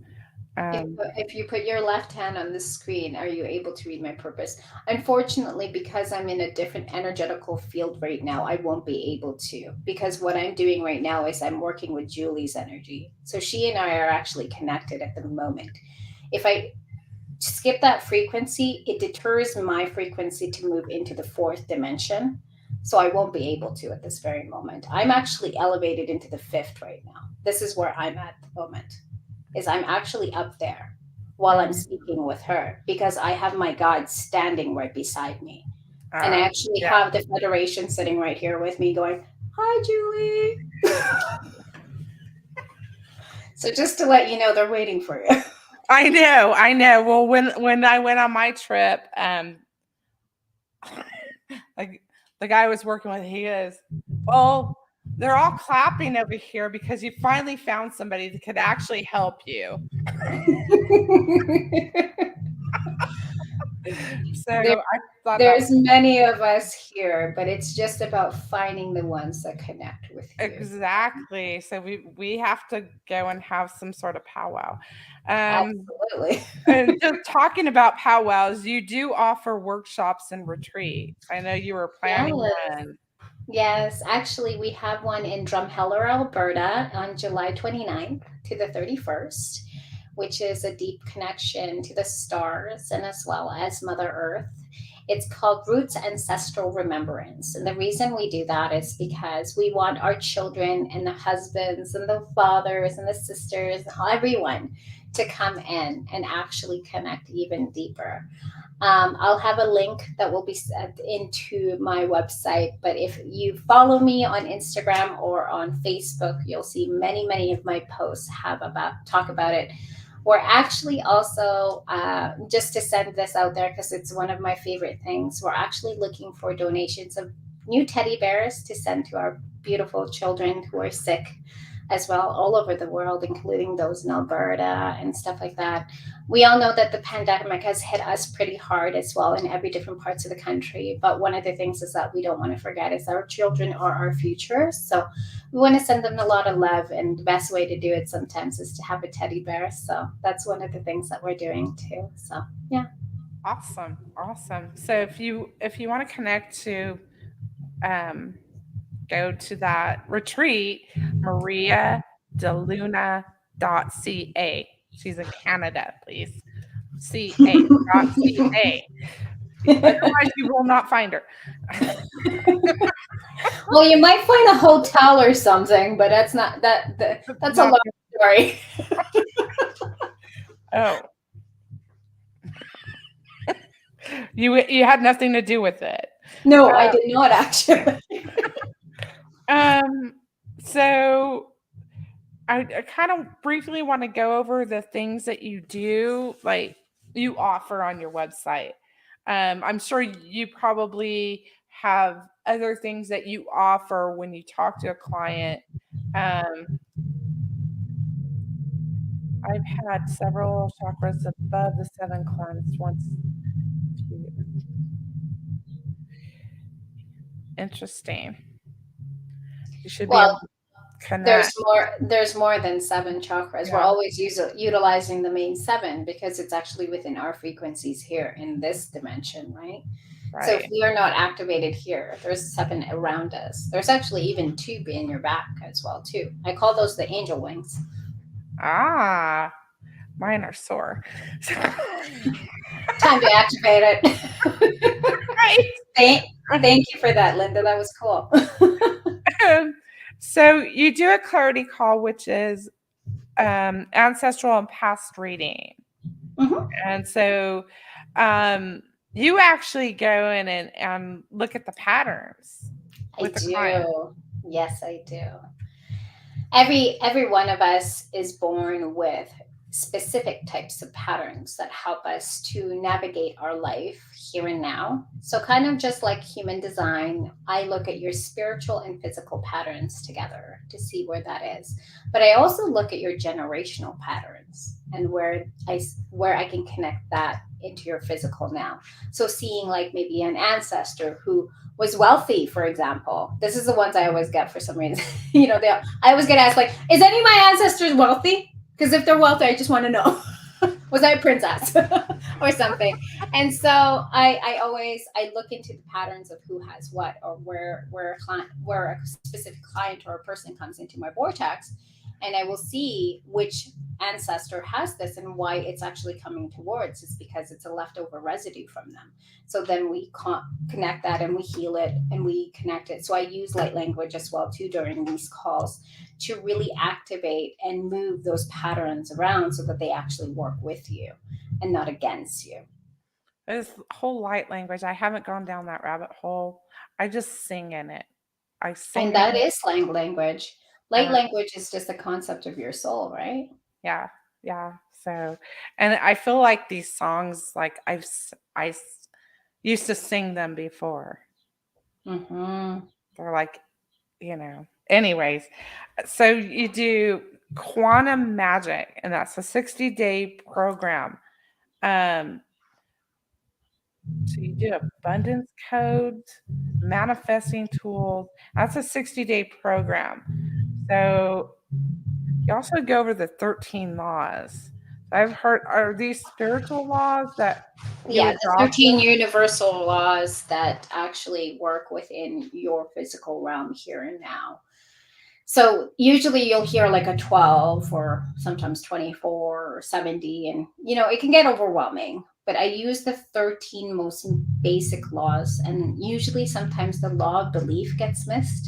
[SPEAKER 2] If,
[SPEAKER 1] Um,
[SPEAKER 2] if you put your left hand on the screen, are you able to read my purpose? Unfortunately, because I'm in a different energetical field right now, I won't be able to. Because what I'm doing right now is I'm working with Julie's energy. So she and I are actually connected at the moment. If I skip that frequency, it deters my frequency to move into the fourth dimension. So I won't be able to at this very moment. I'm actually elevated into the fifth right now. This is where I'm at the moment. Is I'm actually up there while I'm speaking with her because I have my guide standing right beside me. And I actually
[SPEAKER 1] yeah,
[SPEAKER 2] have the Federation sitting right here with me going, "Hi, Julie." So just to let you know, they're waiting for you.
[SPEAKER 1] I know, I know. Well, when I went on my trip, like the guy I was working with, he goes, "Well, they're all clapping over here because you finally found somebody that could actually help you." So
[SPEAKER 2] there,
[SPEAKER 1] I thought that
[SPEAKER 2] there's
[SPEAKER 1] was
[SPEAKER 2] many of us here, but it's just about finding the ones that connect with you.
[SPEAKER 1] exactly. So we have to go and have some sort of powwow. Um,
[SPEAKER 2] Absolutely.
[SPEAKER 1] and just talking about powwows, you do offer workshops and retreats. I know you were planning
[SPEAKER 2] Yes.
[SPEAKER 1] one.
[SPEAKER 2] Yes, actually, we have one in Drumheller, Alberta on July 29th to the 31st, which is a deep connection to the stars and as well as Mother Earth. It's called Roots Ancestral Remembrance. And the reason we do that is because we want our children and the husbands and the fathers and the sisters, everyone to come in and actually connect even deeper. I'll have a link that will be sent into my website. But if you follow me on Instagram or on Facebook, you'll see many, many of my posts have about talk about it. We're actually also, just to send this out there because it's one of my favorite things, we're actually looking for donations of new teddy bears to send to our beautiful children who are sick as well, all over the world, including those in Alberta and stuff like that. We all know that the pandemic has hit us pretty hard as well in every different parts of the country. But one of the things is that we don't want to forget is our children are our future. So we want to send them a lot of love. And the best way to do it sometimes is to have a teddy bear. So that's one of the things that we're doing too. So yeah.
[SPEAKER 1] Awesome. Awesome. So if you want to connect to go to that retreat, mariadeluna.ca. She's in Canada, please. ca.ca. Otherwise, you will not find her.
[SPEAKER 2] Well, you might find a hotel or something, but that's not that's a long story.
[SPEAKER 1] Oh. You had nothing to do with it.
[SPEAKER 2] No, I did not actually.
[SPEAKER 1] So I kind of briefly want to go over the things that you do, like you offer on your website. I'm sure you probably have other things that you offer when you talk to a client. I've had several chakras above the 7 clients once. Interesting. You should be able to connect.
[SPEAKER 2] There's more than 7 chakras.
[SPEAKER 1] Yeah.
[SPEAKER 2] We're always utilizing the main 7 because it's actually within our frequencies here in this dimension, right? So if we are not activated here, there's 7 around us. There's actually even 2 in your back as well too. I call those the angel wings.
[SPEAKER 1] Ah, mine are sore.
[SPEAKER 2] Time to activate it.
[SPEAKER 1] Right.
[SPEAKER 2] Thank you for that, Linda. That was cool.
[SPEAKER 1] So you do a clarity call, which is ancestral and past reading.
[SPEAKER 2] Mm-hmm.
[SPEAKER 1] And so you actually go in and look at the patterns with the client.
[SPEAKER 2] Yes, I do. Every one of us is born with specific types of patterns that help us to navigate our life here and now. So kind of just like human design, I look at your spiritual and physical patterns together to see where that is. But I also look at your generational patterns and where I can connect that into your physical now. So seeing like maybe an ancestor who was wealthy, for example. This is the ones I always get for some reason. I always get asked like, is any of my ancestors wealthy? Because if they're wealthy, I just want to know. Was I a princess or something? And so I look into the patterns of who has what, or where a specific client or a person comes into my vortex, and I will see which ancestor has this and why it's actually coming towards. It's because it's a leftover residue from them. So then we connect that and we heal it and we connect it. So I use light language as well too during these calls to really activate and move those patterns around so that they actually work with you and not against you.
[SPEAKER 1] This whole light language, I haven't gone down that rabbit hole. I just sing in it. I sing.
[SPEAKER 2] And that is language. Light language is just a concept of your soul, right?
[SPEAKER 1] Yeah. Yeah. So, and I feel like these songs, like I used to sing them before.
[SPEAKER 2] Mm-hmm.
[SPEAKER 1] They're like, anyways. So you do quantum magic, and that's a 60-day program. So you do abundance codes, manifesting tools. That's a 60-day program. So you also go over the 13 laws. I've heard, are these spiritual laws that
[SPEAKER 2] the 13 universal laws that actually work within your physical realm here and now. So usually you'll hear like a 12 or sometimes 24 or 70, and it can get overwhelming. But I use the 13 most basic laws, and usually sometimes the law of belief gets missed.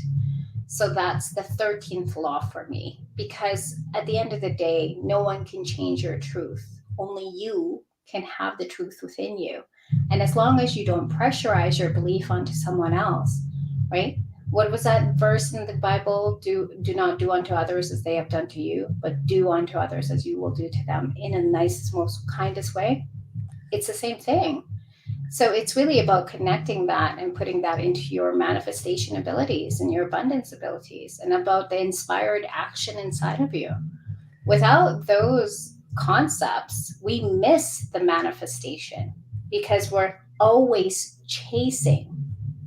[SPEAKER 2] So that's the 13th law for me. because at the end of the day, no one can change your truth. Only you can have the truth within you. And as long as you don't pressurize your belief onto someone else, right? What was that verse in the Bible? Do not do unto others as they have done to you, but do unto others as you will do to them in a nicest, most kindest way. It's the same thing. So it's really about connecting that and putting that into your manifestation abilities and your abundance abilities, and about the inspired action inside of you. Without those concepts, we miss the manifestation because we're always chasing.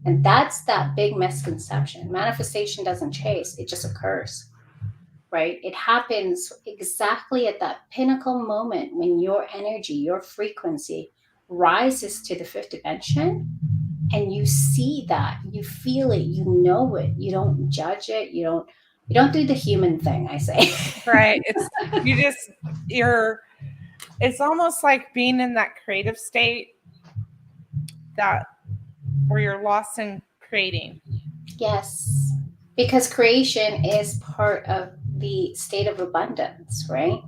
[SPEAKER 2] And that's that big misconception. Manifestation doesn't chase, it just occurs, right? It happens exactly at that pinnacle moment when your energy, your frequency rises to the fifth dimension, and you see that, you feel it, you know it, you don't judge it, you don't do the human thing, I say.
[SPEAKER 1] Right. It's almost like being in that creative state that where you're lost in creating.
[SPEAKER 2] Yes, because creation is part of the state of abundance, right?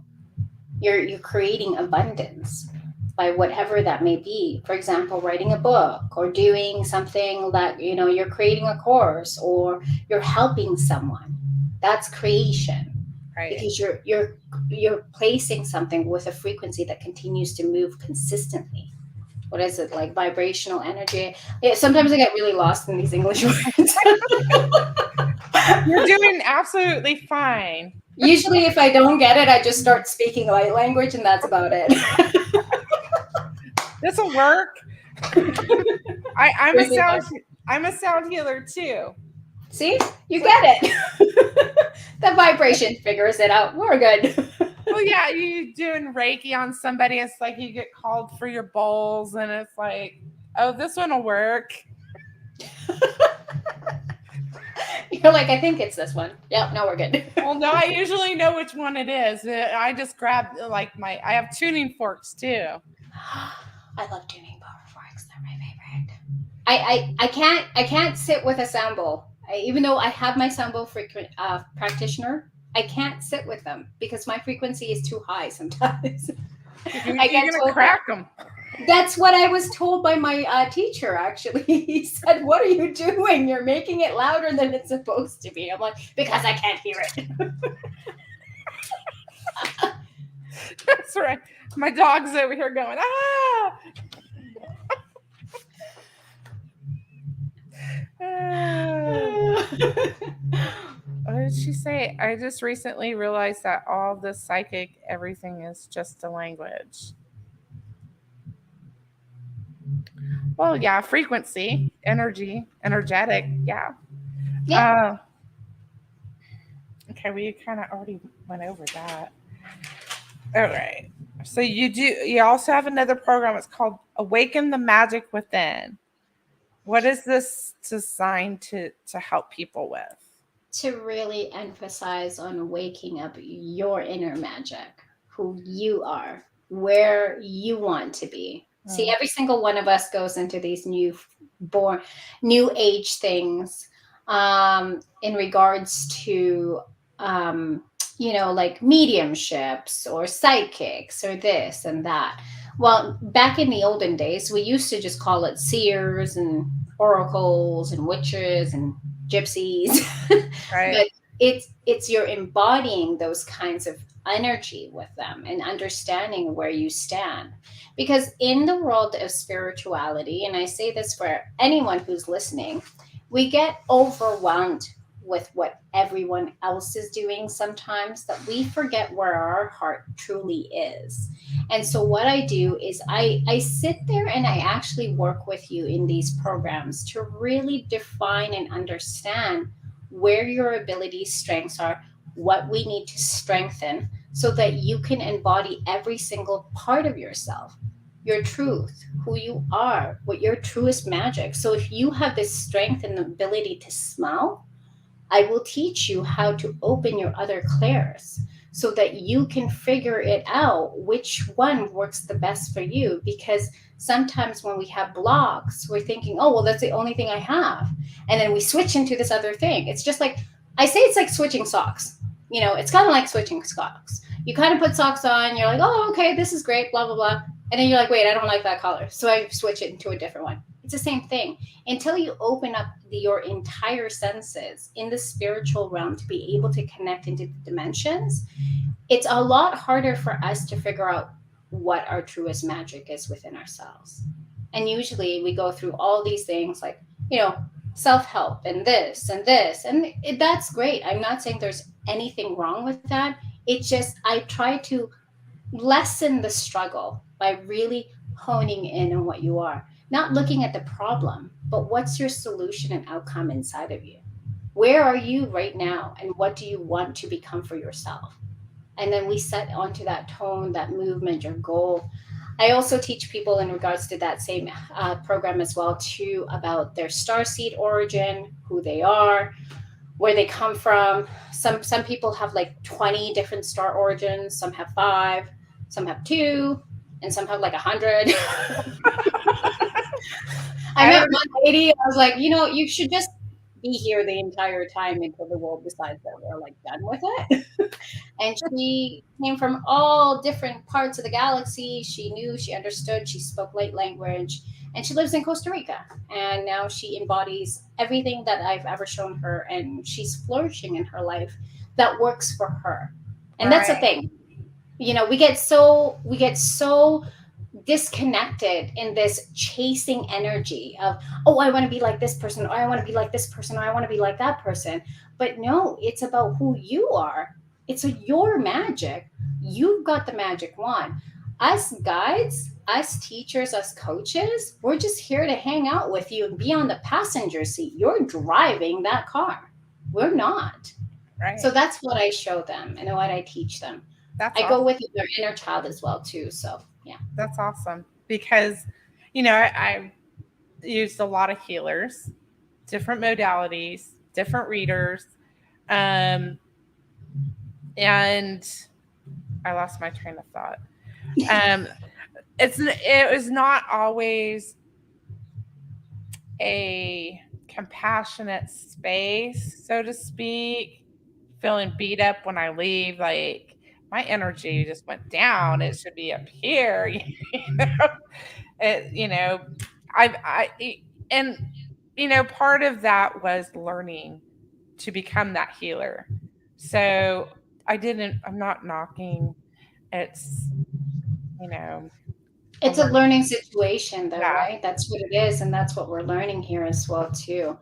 [SPEAKER 2] You're creating abundance by whatever that may be. For example, writing a book, or doing something that, you're creating a course, or you're helping someone. That's creation.
[SPEAKER 1] Right.
[SPEAKER 2] Because you're placing something with a frequency that continues to move consistently. What is it, like vibrational energy? Yeah, sometimes I get really lost in these English words.
[SPEAKER 1] You're doing absolutely fine.
[SPEAKER 2] Usually, if I don't get it, I just start speaking light language, and that's about it.
[SPEAKER 1] This will work. I'm a sound healer too.
[SPEAKER 2] See, you get it. The vibration figures it out. We're good.
[SPEAKER 1] Well, yeah, you doing Reiki on somebody. It's like you get called for your bowls, and it's like, oh, this one will work.
[SPEAKER 2] You're like, I think it's this one. Yep, no, we're good.
[SPEAKER 1] Well, no, I usually know which one it is. I just grab I have tuning forks too.
[SPEAKER 2] I love tuning forks. They're my favorite. I can't sit with a sound bowl. Even though I have my sound bowl practitioner, I can't sit with them because my frequency is too high sometimes.
[SPEAKER 1] You're gonna crack them.
[SPEAKER 2] That's what I was told by my teacher, actually. He said, what are you doing? You're making it louder than it's supposed to be. I'm like, because I can't hear it.
[SPEAKER 1] That's right. My dog's over here going, ah! What did she say? I just recently realized that all the psychic, everything is just a language. Well, yeah, frequency, energy, energetic, yeah. Okay, we kind of already went over that. All right. So you also have another program. It's called Awaken the Magic Within. What is this designed to help people with?
[SPEAKER 2] To really emphasize on waking up your inner magic, who you are, where you want to be. See, every single one of us goes into these new age things in regards to, like mediumships or psychics or this and that. Well, back in the olden days, we used to just call it seers and oracles and witches and gypsies.
[SPEAKER 1] Right.
[SPEAKER 2] But it's you're embodying those kinds of energy with them and understanding where you stand. Because in the world of spirituality, and I say this for anyone who's listening, we get overwhelmed with what everyone else is doing sometimes, that we forget where our heart truly is. And so what I do is I sit there and I actually work with you in these programs to really define and understand where your abilities, strengths are, what we need to strengthen, so that you can embody every single part of yourself, your truth, who you are, what your truest magic. So if you have this strength and ability to smell, I will teach you how to open your other clairs so that you can figure it out which one works the best for you. Because sometimes when we have blocks, we're thinking, oh, well, that's the only thing I have. And then we switch into this other thing. It's just like, I say it's like switching socks. It's kind of like switching socks. You kind of put socks on, you're like, oh, okay, this is great, blah, blah, blah. And then you're like, wait, I don't like that color. So I switch it into a different one. It's the same thing. Until you open up your entire senses in the spiritual realm to be able to connect into the dimensions, it's a lot harder for us to figure out what our truest magic is within ourselves. And usually we go through all these things like, self help and this and this. And that's great. I'm not saying there's anything wrong with that. It's just I try to lessen the struggle by really honing in on what you are, not looking at the problem, but what's your solution and outcome inside of you? Where are you right now? And what do you want to become for yourself? And then we set onto that tone, that movement, your goal. I also teach people in regards to that same program as well too about their star seed origin, who they are, where they come from. Some people have like 20 different star origins. Some have 5. Some have 2, and some have like 100. I met one lady. I was like, you should just be here the entire time until the world decides that we're like done with it. And she came from all different parts of the galaxy. She knew, she understood, she spoke light language, and she lives in Costa Rica. And now she embodies everything that I've ever shown her, and she's flourishing in her life that works for her. And that's the
[SPEAKER 1] Right.
[SPEAKER 2] thing. We get so disconnected in this chasing energy of, oh, I want to be like this person, or I want to be like this person, or I want to be like that person. But no, it's about who you are. It's your magic. You've got the magic wand. Us guides, us teachers, us coaches, we're just here to hang out with you and be on the passenger seat. You're driving that car. We're not.
[SPEAKER 1] Right.
[SPEAKER 2] So that's what I show them and what I teach them.
[SPEAKER 1] That's
[SPEAKER 2] I go
[SPEAKER 1] awesome.
[SPEAKER 2] with their inner child as well too. So yeah.
[SPEAKER 1] That's awesome because, I used a lot of healers, different modalities, different readers, um, and I lost my train of thought. Um, it was not always a compassionate space, so to speak. Feeling beat up when I leave, like my energy just went down. It should be up here, know. It, and part of that was learning to become that healer. So I'm not knocking. It's, a
[SPEAKER 2] It's a
[SPEAKER 1] learning.
[SPEAKER 2] learning situation though,
[SPEAKER 1] Yeah.
[SPEAKER 2] right? That's what it is, and that's what we're learning here as well too.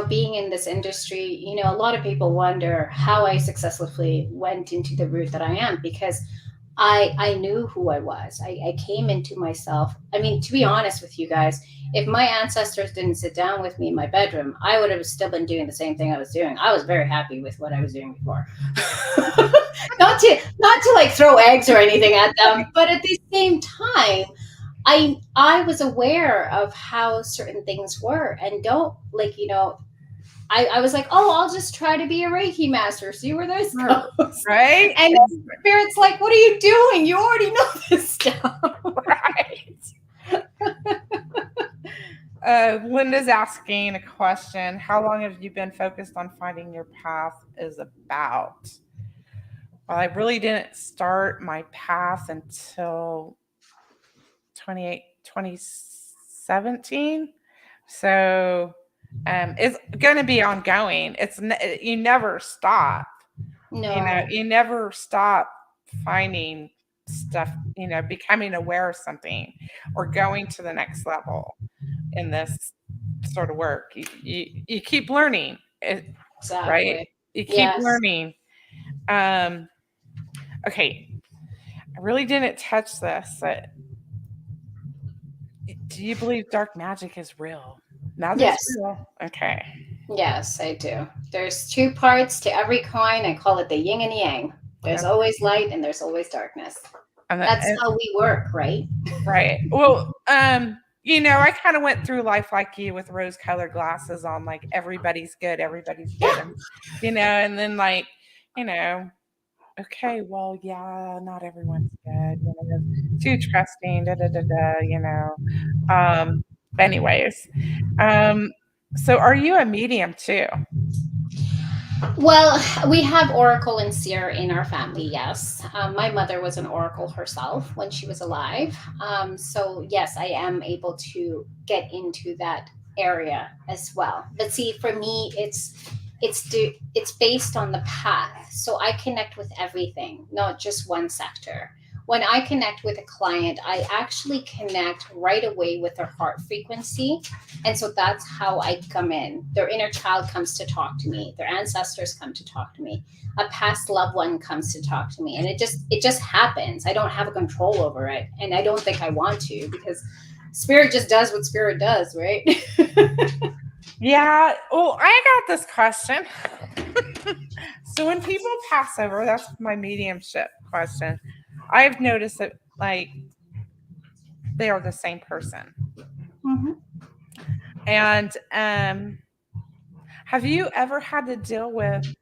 [SPEAKER 2] Being in this industry, a lot of people wonder how I successfully went into the route that I am, because I knew who I was. I came into myself. I mean, to be honest with you guys, if my ancestors didn't sit down with me in my bedroom, I would have still been doing the same thing I was doing. I was very happy with what I was doing before. Not to like throw eggs or anything at them, but at the same time, I was aware of how certain things were, and don't like I was like, oh, I'll just try to be a Reiki master, see where this goes.
[SPEAKER 1] Right.
[SPEAKER 2] And the spirit's like, what are you doing? You already know this stuff.
[SPEAKER 1] Right. Linda's asking a question. How long have you been focused on finding your path is about? Well, I really didn't start my path until 2017. So it's going to be ongoing. You never stop.
[SPEAKER 2] No.
[SPEAKER 1] You never stop finding stuff, becoming aware of something or going to the next level in this sort of work. You keep learning, right?
[SPEAKER 2] Exactly.
[SPEAKER 1] You keep
[SPEAKER 2] Yes.
[SPEAKER 1] learning. Okay, I really didn't touch this. But do you believe dark magic is real? Magic's
[SPEAKER 2] Yes.
[SPEAKER 1] real. Okay.
[SPEAKER 2] Yes, I do. There's 2 parts to every coin. I call it the yin and yang. There's
[SPEAKER 1] Okay.
[SPEAKER 2] always light and there's always darkness. That's how we work, right?
[SPEAKER 1] Right. Well, I kind of went through life like you with rose-colored glasses on, like everybody's good, everybody's good,
[SPEAKER 2] Yeah.
[SPEAKER 1] and then like, okay, well, yeah, not everyone's good, too trusting, da da da da. Anyways, so are you a medium too?
[SPEAKER 2] Well, we have Oracle and Seer in our family, yes. My mother was an Oracle herself when she was alive. So, yes, I am able to get into that area as well. But see, for me, it's based on the path. So I connect with everything, not just one sector. When I connect with a client, I actually connect right away with their heart frequency, and so that's how I come in. Their inner child comes to talk to me. Their ancestors come to talk to me. A past loved one comes to talk to me. And it just happens. I don't have a control over it. And I don't think I want to, because spirit just does what spirit does, right?
[SPEAKER 1] Yeah. Well, I got this question. So when people pass over, that's my mediumship question. I've noticed that like they are the same person.
[SPEAKER 2] Mhm.
[SPEAKER 1] And have you ever had to deal with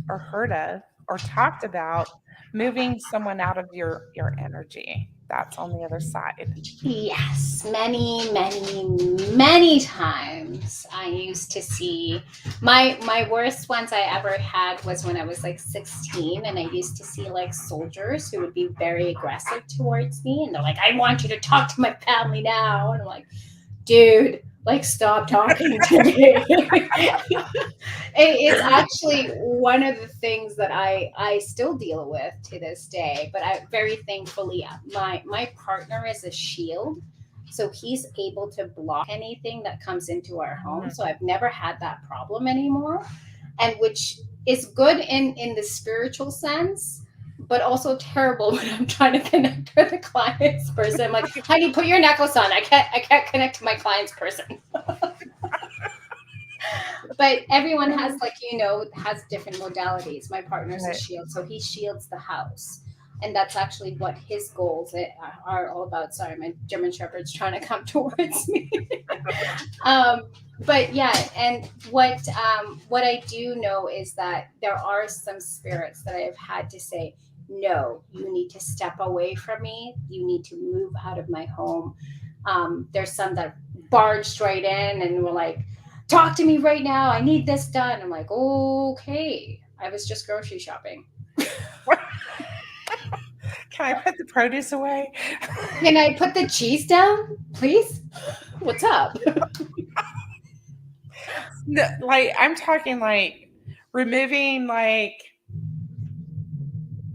[SPEAKER 1] or heard of or talked about moving someone out of your energy that's on the other side?
[SPEAKER 2] Yes, many, many, many times I used to see my worst ones I ever had was when I was like 16, and I used to see like soldiers who would be very aggressive towards me, and they're like, I want you to talk to my family now. And I'm like, dude, like stop talking to me. It's actually one of the things that I still deal with to this day, but I very thankfully my partner is a shield, so he's able to block anything that comes into our home,
[SPEAKER 1] Mhm.
[SPEAKER 2] so I've never had that problem anymore, and which is good in the spiritual sense, but also terrible when I'm trying to connect with a client's person. I'm like, honey, put your necklace on. I can't connect to my client's person. But everyone has, like, has different modalities. My partner's a
[SPEAKER 1] Right.
[SPEAKER 2] shield, so he shields the house, and that's actually what his goals are all about. Sorry, my German shepherd's trying to come towards me. um, but yeah, and what I do know is that there are some spirits that I have had to say, no, you need to step away from me, you need to move out of my home. There's some that barged right in and were like, talk to me right now, I need this done. I'm like, okay, I was just grocery shopping.
[SPEAKER 1] Can I put the produce away?
[SPEAKER 2] Can I put the cheese down, please? What's up?
[SPEAKER 1] No, like I'm talking like removing like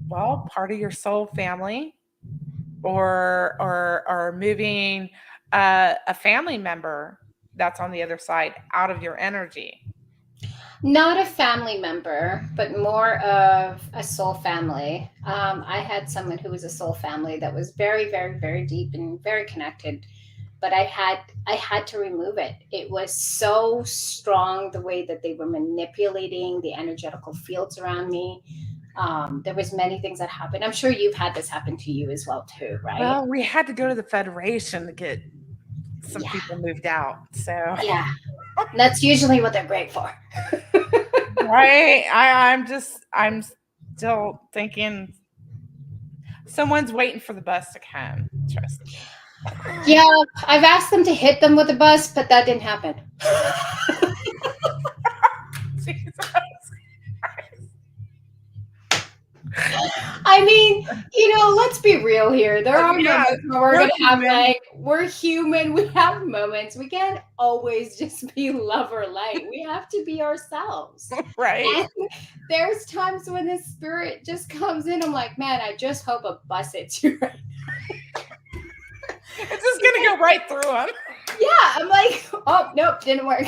[SPEAKER 1] well part of your soul family or moving a family member that's on the other side out of your energy.
[SPEAKER 2] Not a family member, but more of a soul family. I had someone who was a soul family that was very, very, very deep and very connected, but I had to remove it. It was so strong the way that they were manipulating the energetical fields around me. There was many things that happened. I'm sure you've had this happen to you as well too, right?
[SPEAKER 1] Well, we had to go to the Federation to get some
[SPEAKER 2] Yeah,
[SPEAKER 1] people moved out. So
[SPEAKER 2] yeah. That's usually what they're great for.
[SPEAKER 1] right, I'm still thinking someone's waiting for the bus to come. Trust me.
[SPEAKER 2] Yeah, I've asked them to hit them with a bus, but that didn't happen.
[SPEAKER 1] Jesus.
[SPEAKER 2] I mean, let's be real here. There are
[SPEAKER 1] Yeah,
[SPEAKER 2] moments where we're
[SPEAKER 1] we're
[SPEAKER 2] gonna have
[SPEAKER 1] human,
[SPEAKER 2] like we're human. We have moments. We can't always just be love or light. We have to be ourselves.
[SPEAKER 1] right?
[SPEAKER 2] And there's times when the spirit just comes in. I'm like, man, I just hope a bus hits you. Right.
[SPEAKER 1] It's just gonna go right through them.
[SPEAKER 2] Yeah, I'm like, oh nope, didn't work.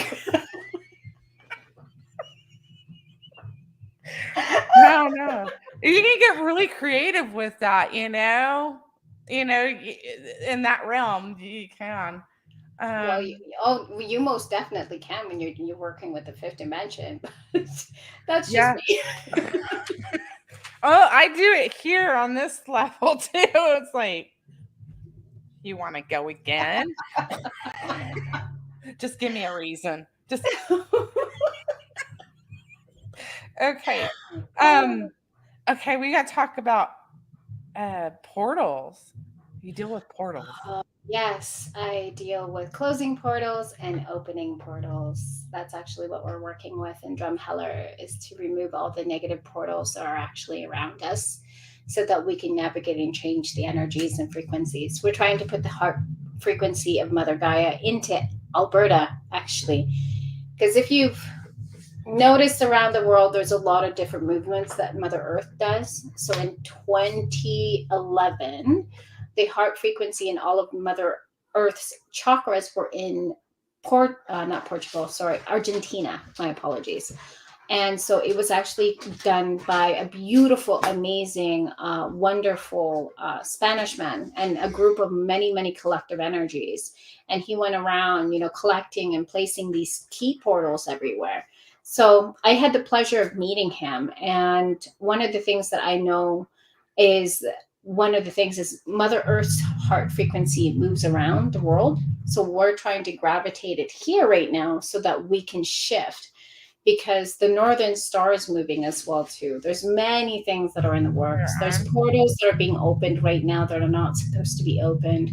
[SPEAKER 1] No, no. You can get really creative with that, in that realm, you can.
[SPEAKER 2] Well,
[SPEAKER 1] Um,
[SPEAKER 2] you most definitely can when you're working with the fifth dimension. That's just
[SPEAKER 1] yeah.
[SPEAKER 2] me.
[SPEAKER 1] Oh, I do it here on this level too. It's like, you want to go again? Just give me a reason. Just okay. Um, okay, we got to talk about portals. You deal with portals.
[SPEAKER 2] Yes, I deal with closing portals and opening portals. That's actually what we're working with in Drumheller, is to remove all the negative portals that are actually around us so that we can navigate and change the energies and frequencies. We're trying to put the heart frequency of Mother Gaia into Alberta, actually. Because if you've noticed around the world, there's a lot of different movements that Mother Earth does. So in 2011, the heart frequency in all of Mother Earth's chakras were in not Portugal, sorry, Argentina. My apologies. And so it was actually done by a beautiful, amazing, wonderful Spanish man and a group of many, many collective energies. And he went around, collecting and placing these key portals everywhere. So I had the pleasure of meeting him. And one of the things that I know is Mother Earth's heart frequency moves around the world. So we're trying to gravitate it here right now so that we can shift, because the northern star is moving as well too. There's many things that are in the works. There's portals that are being opened right now that are not supposed to be opened.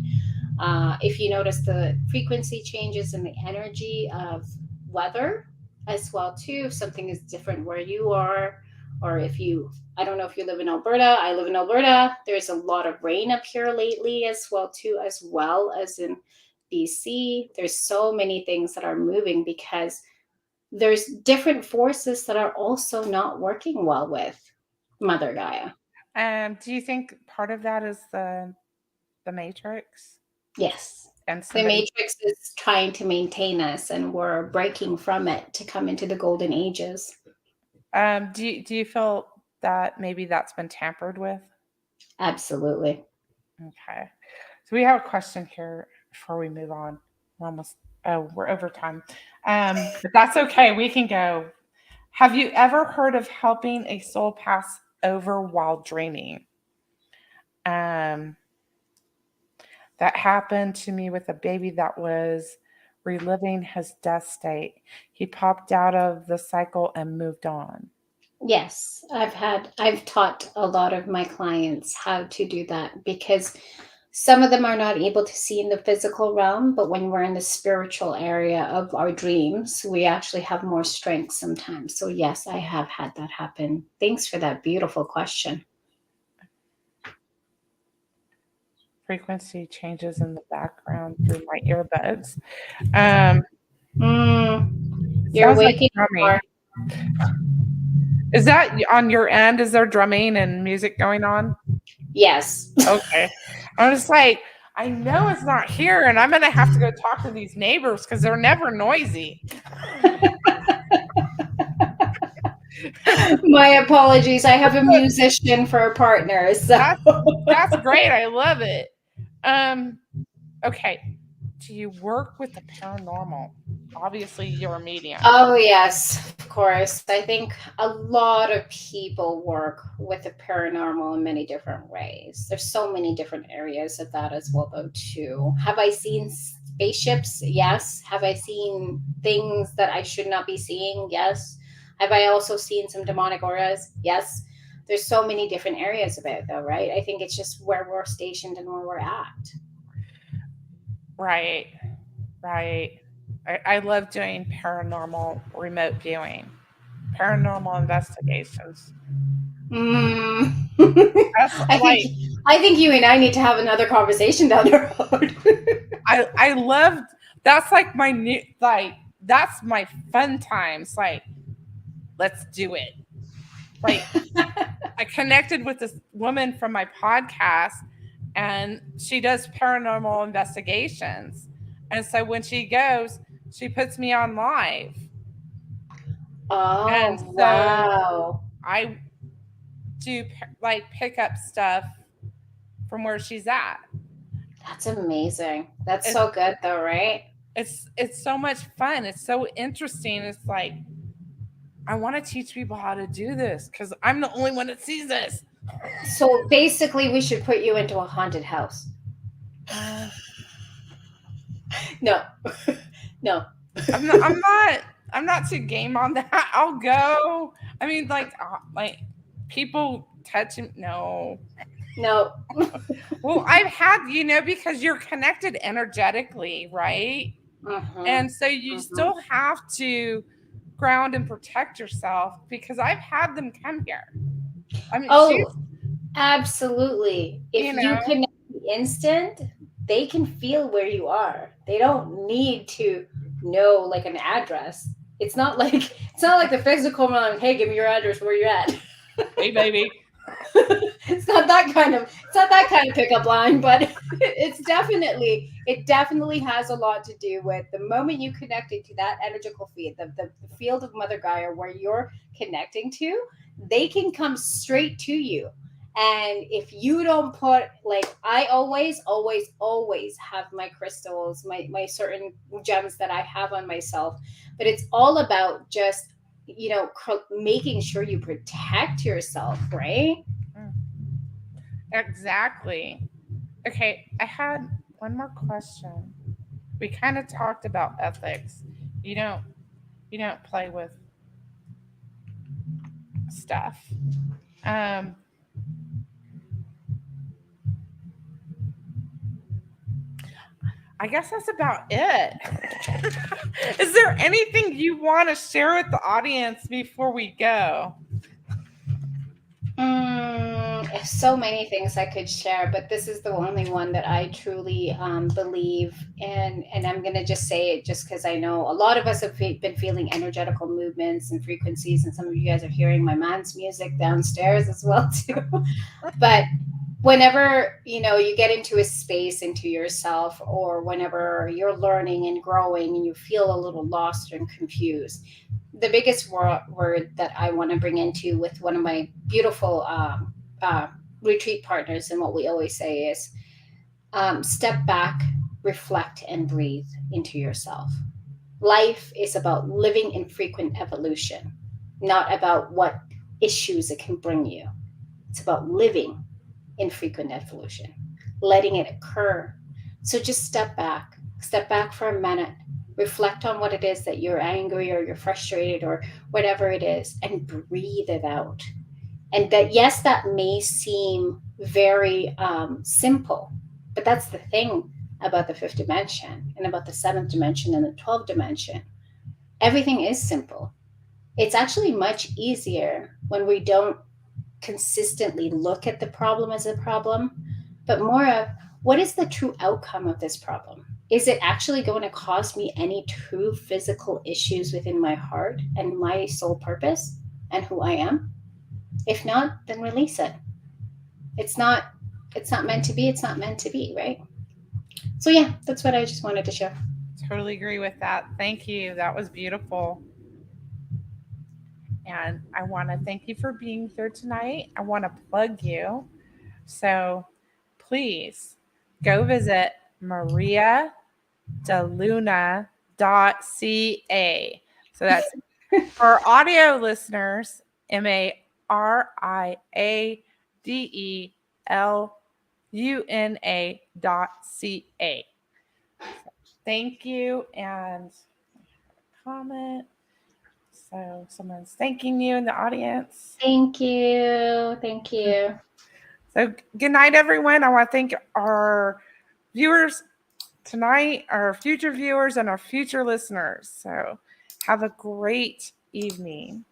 [SPEAKER 2] If you notice the frequency changes in the energy of weather as well too, if something is different where you are, or if you, I don't know if you live in Alberta. I live in Alberta. There's a lot of rain up here lately as well too, as well as in BC. There's so many things that are moving because there's different forces that are also not working well with Mother Gaia.
[SPEAKER 1] Do you think part of that is the Matrix?
[SPEAKER 2] Yes.
[SPEAKER 1] And
[SPEAKER 2] The Matrix is trying to maintain us, and we're breaking from it to come into the golden ages.
[SPEAKER 1] Do you feel that maybe that's been tampered with?
[SPEAKER 2] Absolutely.
[SPEAKER 1] Okay. So we have a question here before we move on. We're over time. But that's okay. We can go. Have you ever heard of helping a soul pass over while dreaming? That happened to me with a baby that was reliving his death state. He popped out of the cycle and moved on.
[SPEAKER 2] Yes, I've taught a lot of my clients how to do that, because some of them are not able to see in the physical realm, but when we're in the spiritual area of our dreams, we actually have more strength sometimes. So yes, I have had that happen. Thanks for that beautiful question.
[SPEAKER 1] Frequency changes in the background through my earbuds.
[SPEAKER 2] You're waking
[SPEAKER 1] like Is that on your end? Is there drumming and music going on?
[SPEAKER 2] Yes.
[SPEAKER 1] Okay. I'm just like, I know it's not here, and I'm going to have to go talk to these neighbors because they're never noisy.
[SPEAKER 2] My apologies. I have a musician for a partner. So.
[SPEAKER 1] That's great. I love it. Okay. Do you work with the paranormal? Obviously, you're a medium.
[SPEAKER 2] Oh, yes, of course. I think a lot of people work with the paranormal in many different ways. There's so many different areas of that as well, though, too. Have I seen spaceships? Yes. Have I seen things that I should not be seeing? Yes. Have I also seen some demonic auras? Yes. There's so many different areas of it, though, right? I think it's just where we're stationed and where we're at.
[SPEAKER 1] Right. I love doing paranormal remote viewing, paranormal investigations.
[SPEAKER 2] I think you and I need to have another conversation down the road.
[SPEAKER 1] I love, that's like my new, that's my fun times. Like, let's do it. Like, I connected with this woman from my podcast, and she does paranormal investigations. And so when she goes, she puts me on live.
[SPEAKER 2] Oh,
[SPEAKER 1] and so
[SPEAKER 2] wow.
[SPEAKER 1] I do pick up stuff from where she's at.
[SPEAKER 2] That's amazing. That's so good though, right?
[SPEAKER 1] It's so much fun. It's so interesting. It's like, I want to teach people how to do this because I'm the only one that sees this.
[SPEAKER 2] So basically, we should put you into a haunted house. No.
[SPEAKER 1] I'm not too game on that. I'll go. I mean, like people touching. No.
[SPEAKER 2] No.
[SPEAKER 1] Well, I've had, because you're connected energetically, right? And so you still have to ground and protect yourself, because I've had them come here. I mean,
[SPEAKER 2] Oh, absolutely. If
[SPEAKER 1] you
[SPEAKER 2] you
[SPEAKER 1] know,
[SPEAKER 2] connect the instant, they can feel where you are. They don't need to know like an address. It's not like the physical one. Hey, give me your address. Where you at?
[SPEAKER 1] hey, baby.
[SPEAKER 2] It's not that kind of pickup line, but it definitely has a lot to do with the moment you connected to that energetical field, the field of Mother Gaia where you're connecting to, they can come straight to you. And if you don't put, like, I always have my crystals, my certain gems that I have on myself, but it's all about just making sure you protect yourself, right?
[SPEAKER 1] Exactly. Okay, I had one more question. We kind of talked about ethics. You don't play with stuff. I guess that's about it. Is there anything you want to share with the audience before we go?
[SPEAKER 2] So many things I could share, but this is the only one that I truly believe in. And I'm going to just say it just because I know a lot of us have been feeling energetical movements and frequencies. And some of you guys are hearing my man's music downstairs as well, too. But whenever you get into a space into yourself, or whenever you're learning and growing and you feel a little lost and confused, the biggest word that I want to bring into with one of my beautiful retreat partners, and what we always say is step back, reflect, and breathe into yourself. Life is about living in frequent evolution, not about what issues it can bring you. It's about living in frequent evolution, letting it occur. So just step back for a minute, reflect on what it is that you're angry or you're frustrated or whatever it is, and breathe it out. And that, yes, that may seem very simple, but that's the thing about the fifth dimension and about the seventh dimension and the 12th dimension. Everything is simple. It's actually much easier when we don't consistently look at the problem as a problem, but more of what is the true outcome of this problem? Is it actually going to cause me any true physical issues within my heart and my soul purpose and who I am? If not, then release it. It's not meant to be, it's not meant to be, right? So yeah, that's what I just wanted to share.
[SPEAKER 1] Totally agree with that. Thank you. That was beautiful. And I want to thank you for being here tonight. I want to plug you. So please go visit mariadeluna.ca. So that's for audio listeners, mariadeluna.ca. Thank you. And comment. So someone's thanking you in the audience.
[SPEAKER 2] Thank you. Thank you.
[SPEAKER 1] So good night, everyone. I want to thank our viewers tonight, our future viewers, and our future listeners. So have a great evening.